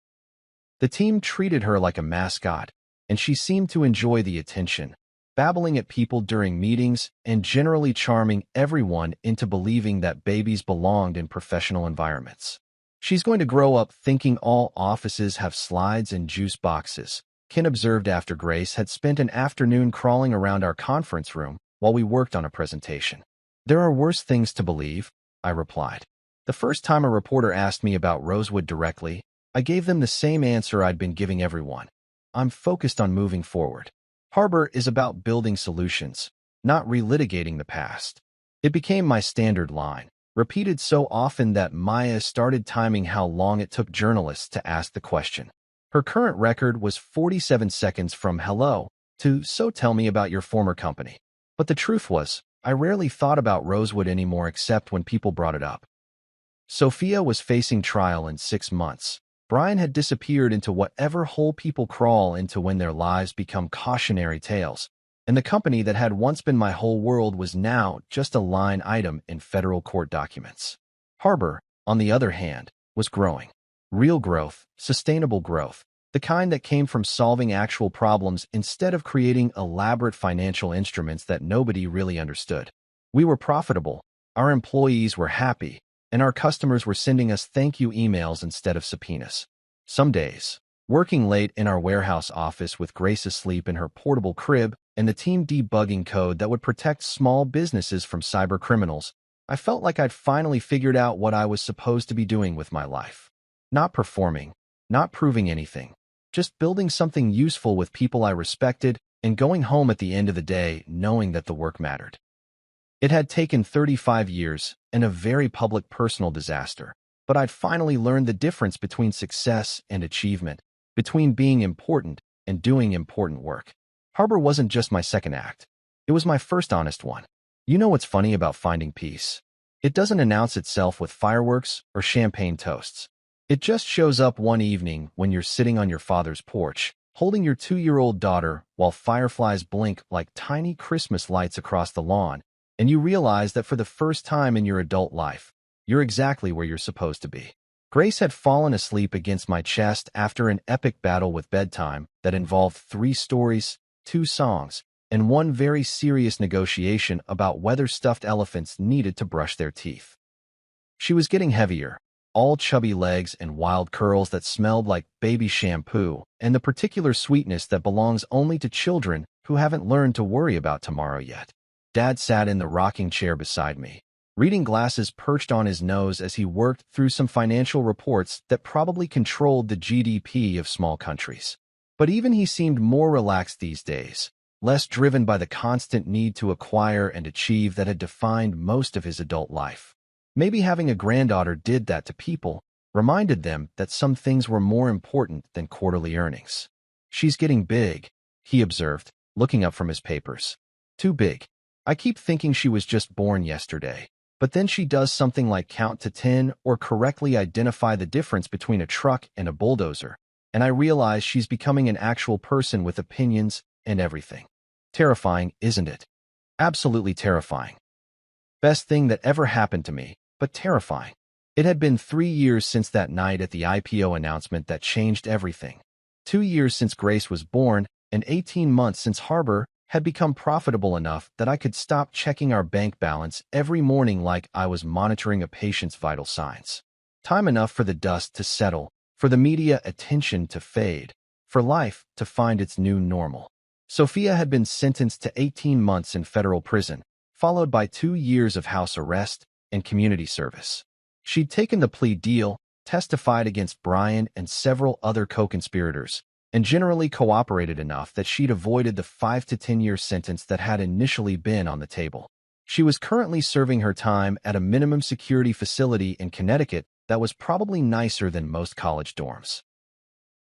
[SPEAKER 1] The team treated her like a mascot, and she seemed to enjoy the attention, babbling at people during meetings and generally charming everyone into believing that babies belonged in professional environments. "She's going to grow up thinking all offices have slides and juice boxes," Ken observed after Grace had spent an afternoon crawling around our conference room while we worked on a presentation. "There are worse things to believe," I replied. The first time a reporter asked me about Rosewood directly, I gave them the same answer I'd been giving everyone. I'm focused on moving forward. Harbor is about building solutions, not relitigating the past. It became my standard line, repeated so often that Maya started timing how long it took journalists to ask the question. Her current record was 47 seconds from hello to "so tell me about your former company." But the truth was, I rarely thought about Rosewood anymore except when people brought it up. Sophia was facing trial in 6 months. Brian had disappeared into whatever hole people crawl into when their lives become cautionary tales, and the company that had once been my whole world was now just a line item in federal court documents. Harbor, on the other hand, was growing. Real growth, sustainable growth, the kind that came from solving actual problems instead of creating elaborate financial instruments that nobody really understood. We were profitable, our employees were happy, and our customers were sending us thank you emails instead of subpoenas. Some days, working late in our warehouse office with Grace asleep in her portable crib and the team debugging code that would protect small businesses from cyber criminals, I felt like I'd finally figured out what I was supposed to be doing with my life. Not performing, not proving anything, just building something useful with people I respected and going home at the end of the day knowing that the work mattered. It had taken 35 years and a very public personal disaster, but I'd finally learned the difference between success and achievement, between being important and doing important work. Harbor wasn't just my second act. It was my first honest one. You know what's funny about finding peace? It doesn't announce itself with fireworks or champagne toasts. It just shows up one evening when you're sitting on your father's porch, holding your 2-year-old daughter while fireflies blink like tiny Christmas lights across the lawn, and you realize that for the first time in your adult life, you're exactly where you're supposed to be. Grace had fallen asleep against my chest after an epic battle with bedtime that involved 3 stories, 2 songs, and one very serious negotiation about whether stuffed elephants needed to brush their teeth. She was getting heavier, all chubby legs and wild curls that smelled like baby shampoo, and the particular sweetness that belongs only to children who haven't learned to worry about tomorrow yet. Dad sat in the rocking chair beside me, reading glasses perched on his nose as he worked through some financial reports that probably controlled the GDP of small countries. But even he seemed more relaxed these days, less driven by the constant need to acquire and achieve that had defined most of his adult life. Maybe having a granddaughter did that to people, reminded them that some things were more important than quarterly earnings. She's getting big, he observed, looking up from his papers. Too big. I keep thinking she was just born yesterday. But then she does something like count to 10 or correctly identify the difference between a truck and a bulldozer, and I realize she's becoming an actual person with opinions and everything. Terrifying, isn't it? Absolutely terrifying. Best thing that ever happened to me, but terrifying. It had been 3 years since that night at the IPO announcement that changed everything. 2 years since Grace was born, and 18 months since Harbor had become profitable enough that I could stop checking our bank balance every morning like I was monitoring a patient's vital signs. Time enough for the dust to settle, for the media attention to fade, for life to find its new normal. Sophia had been sentenced to 18 months in federal prison, followed by 2 years of house arrest and community service. She'd taken the plea deal, testified against Brian and several other co-conspirators, and generally cooperated enough that she'd avoided the 5 to 10-year sentence that had initially been on the table. She was currently serving her time at a minimum security facility in Connecticut that was probably nicer than most college dorms.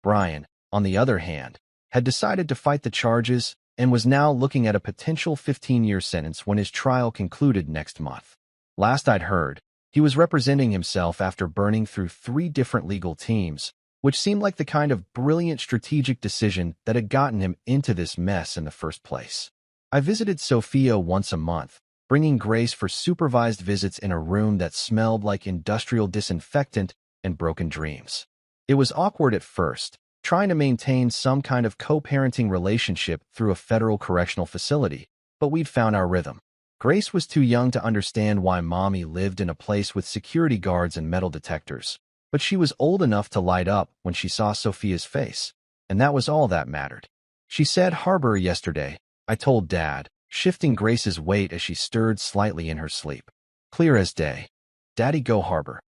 [SPEAKER 1] Brian, on the other hand, had decided to fight the charges and was now looking at a potential 15-year sentence when his trial concluded next month. Last I'd heard, he was representing himself after burning through 3 different legal teams, which seemed like the kind of brilliant strategic decision that had gotten him into this mess in the first place. I visited Sophia once a month, bringing Grace for supervised visits in a room that smelled like industrial disinfectant and broken dreams. It was awkward at first, trying to maintain some kind of co-parenting relationship through a federal correctional facility, but we'd found our rhythm. Grace was too young to understand why Mommy lived in a place with security guards and metal detectors, but she was old enough to light up when she saw Sophia's face, and that was all that mattered. She said Harbor yesterday, I told Dad, shifting Grace's weight as she stirred slightly in her sleep. Clear as day. Daddy go Harbor.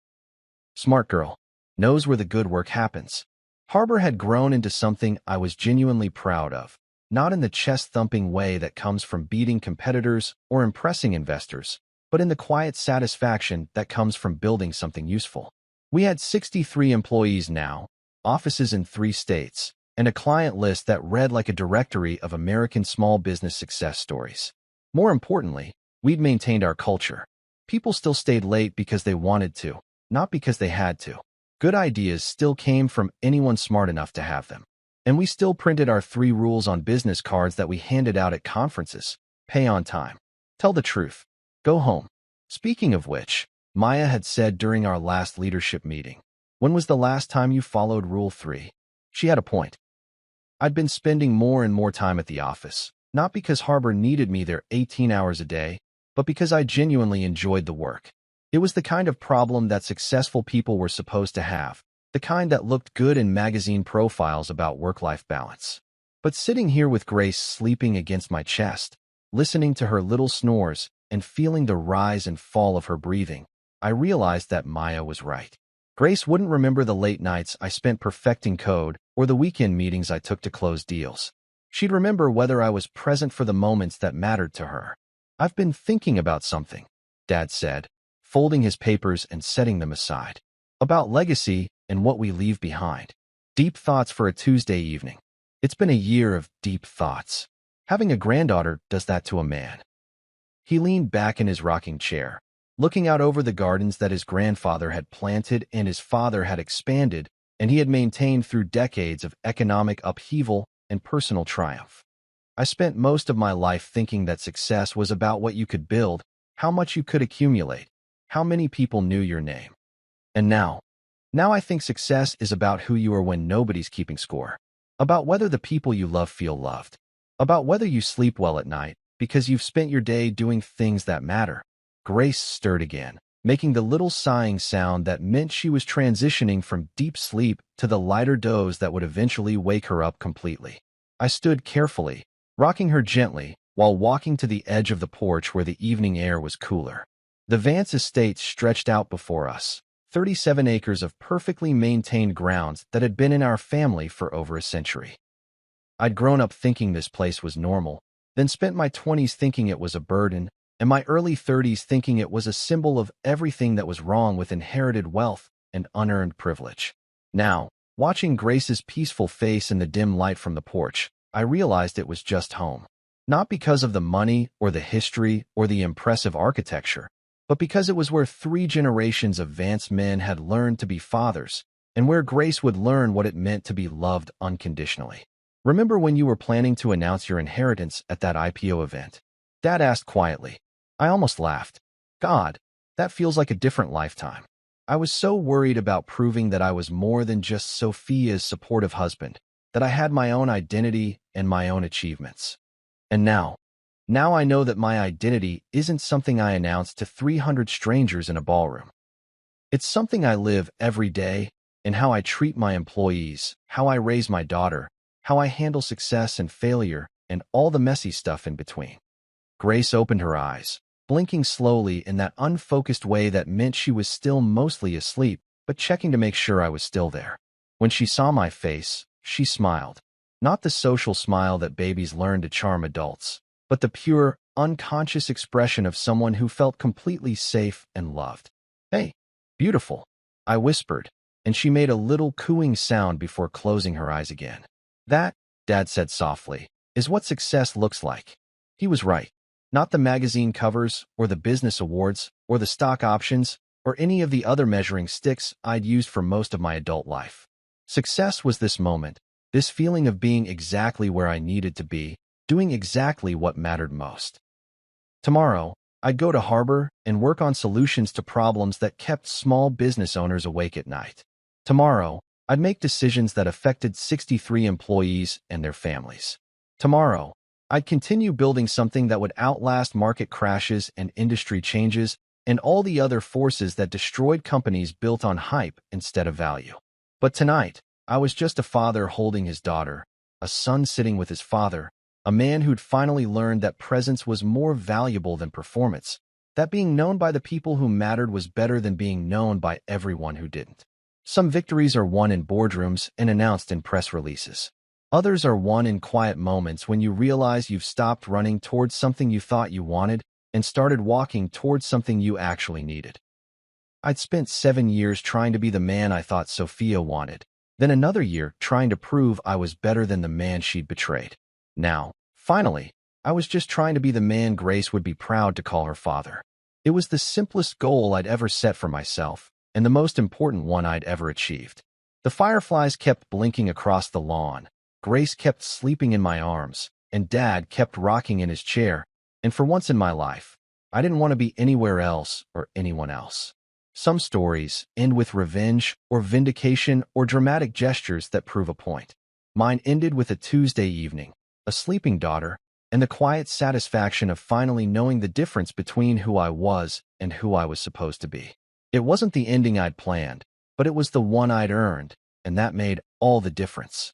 [SPEAKER 1] Smart girl. Knows where the good work happens. Harbor had grown into something I was genuinely proud of, not in the chest-thumping way that comes from beating competitors or impressing investors, but in the quiet satisfaction that comes from building something useful. We had 63 employees now, offices in 3 states, and a client list that read like a directory of American small business success stories. More importantly, we'd maintained our culture. People still stayed late because they wanted to, not because they had to. Good ideas still came from anyone smart enough to have them. And we still printed our 3 rules on business cards that we handed out at conferences. Pay on time. Tell the truth. Go home. Speaking of which, Maya had said during our last leadership meeting, when was the last time you followed Rule 3? She had a point. I'd been spending more and more time at the office, not because Harbor needed me there 18 hours a day, but because I genuinely enjoyed the work. It was the kind of problem that successful people were supposed to have, the kind that looked good in magazine profiles about work-life balance. But sitting here with Grace sleeping against my chest, listening to her little snores and feeling the rise and fall of her breathing, I realized that Maya was right. Grace wouldn't remember the late nights I spent perfecting code or the weekend meetings I took to close deals. She'd remember whether I was present for the moments that mattered to her. "I've been thinking about something," Dad said, folding his papers and setting them aside. "About legacy and what we leave behind." Deep thoughts for a Tuesday evening. It's been a year of deep thoughts. Having a granddaughter does that to a man. He leaned back in his rocking chair, looking out over the gardens that his grandfather had planted and his father had expanded, and he had maintained through decades of economic upheaval and personal triumph. "I spent most of my life thinking that success was about what you could build, how much you could accumulate, how many people knew your name. And now I think success is about who you are when nobody's keeping score, about whether the people you love feel loved, about whether you sleep well at night because you've spent your day doing things that matter." Grace stirred again, making the little sighing sound that meant she was transitioning from deep sleep to the lighter doze that would eventually wake her up completely. I stood carefully, rocking her gently, while walking to the edge of the porch where the evening air was cooler. The Vance estate stretched out before us, 37 acres of perfectly maintained grounds that had been in our family for over a century. I'd grown up thinking this place was normal, then spent my 20s thinking it was a burden, and my early 30s thinking it was a symbol of everything that was wrong with inherited wealth and unearned privilege. Now, watching Grace's peaceful face in the dim light from the porch, I realized it was just home. Not because of the money or the history or the impressive architecture, but because it was where 3 generations of Vance men had learned to be fathers, and where Grace would learn what it meant to be loved unconditionally. "Remember when you were planning to announce your inheritance at that IPO event?" Dad asked quietly. I almost laughed. God, that feels like a different lifetime. I was so worried about proving that I was more than just Sophia's supportive husband, that I had my own identity and my own achievements. And now I know that my identity isn't something I announce to 300 strangers in a ballroom. It's something I live every day, in how I treat my employees, how I raise my daughter, how I handle success and failure, and all the messy stuff in between. Grace opened her eyes, blinking slowly in that unfocused way that meant she was still mostly asleep, but checking to make sure I was still there. When she saw my face, she smiled. Not the social smile that babies learn to charm adults, but the pure, unconscious expression of someone who felt completely safe and loved. "Hey, beautiful," I whispered, and she made a little cooing sound before closing her eyes again. "That," Dad said softly, "is what success looks like." He was right. Not the magazine covers, or the business awards, or the stock options, or any of the other measuring sticks I'd used for most of my adult life. Success was this moment, this feeling of being exactly where I needed to be, doing exactly what mattered most. Tomorrow, I'd go to Harbor and work on solutions to problems that kept small business owners awake at night. Tomorrow, I'd make decisions that affected 63 employees and their families. Tomorrow, I'd continue building something that would outlast market crashes and industry changes and all the other forces that destroyed companies built on hype instead of value. But tonight, I was just a father holding his daughter, a son sitting with his father, a man who'd finally learned that presence was more valuable than performance, that being known by the people who mattered was better than being known by everyone who didn't. Some victories are won in boardrooms and announced in press releases. Others are won in quiet moments when you realize you've stopped running towards something you thought you wanted and started walking towards something you actually needed. I'd spent 7 years trying to be the man I thought Sophia wanted, then another year trying to prove I was better than the man she'd betrayed. Now, finally, I was just trying to be the man Grace would be proud to call her father. It was the simplest goal I'd ever set for myself, and the most important one I'd ever achieved. The fireflies kept blinking across the lawn. Grace kept sleeping in my arms, and Dad kept rocking in his chair, and for once in my life, I didn't want to be anywhere else or anyone else. Some stories end with revenge or vindication or dramatic gestures that prove a point. Mine ended with a Tuesday evening, a sleeping daughter, and the quiet satisfaction of finally knowing the difference between who I was and who I was supposed to be. It wasn't the ending I'd planned, but it was the one I'd earned, and that made all the difference.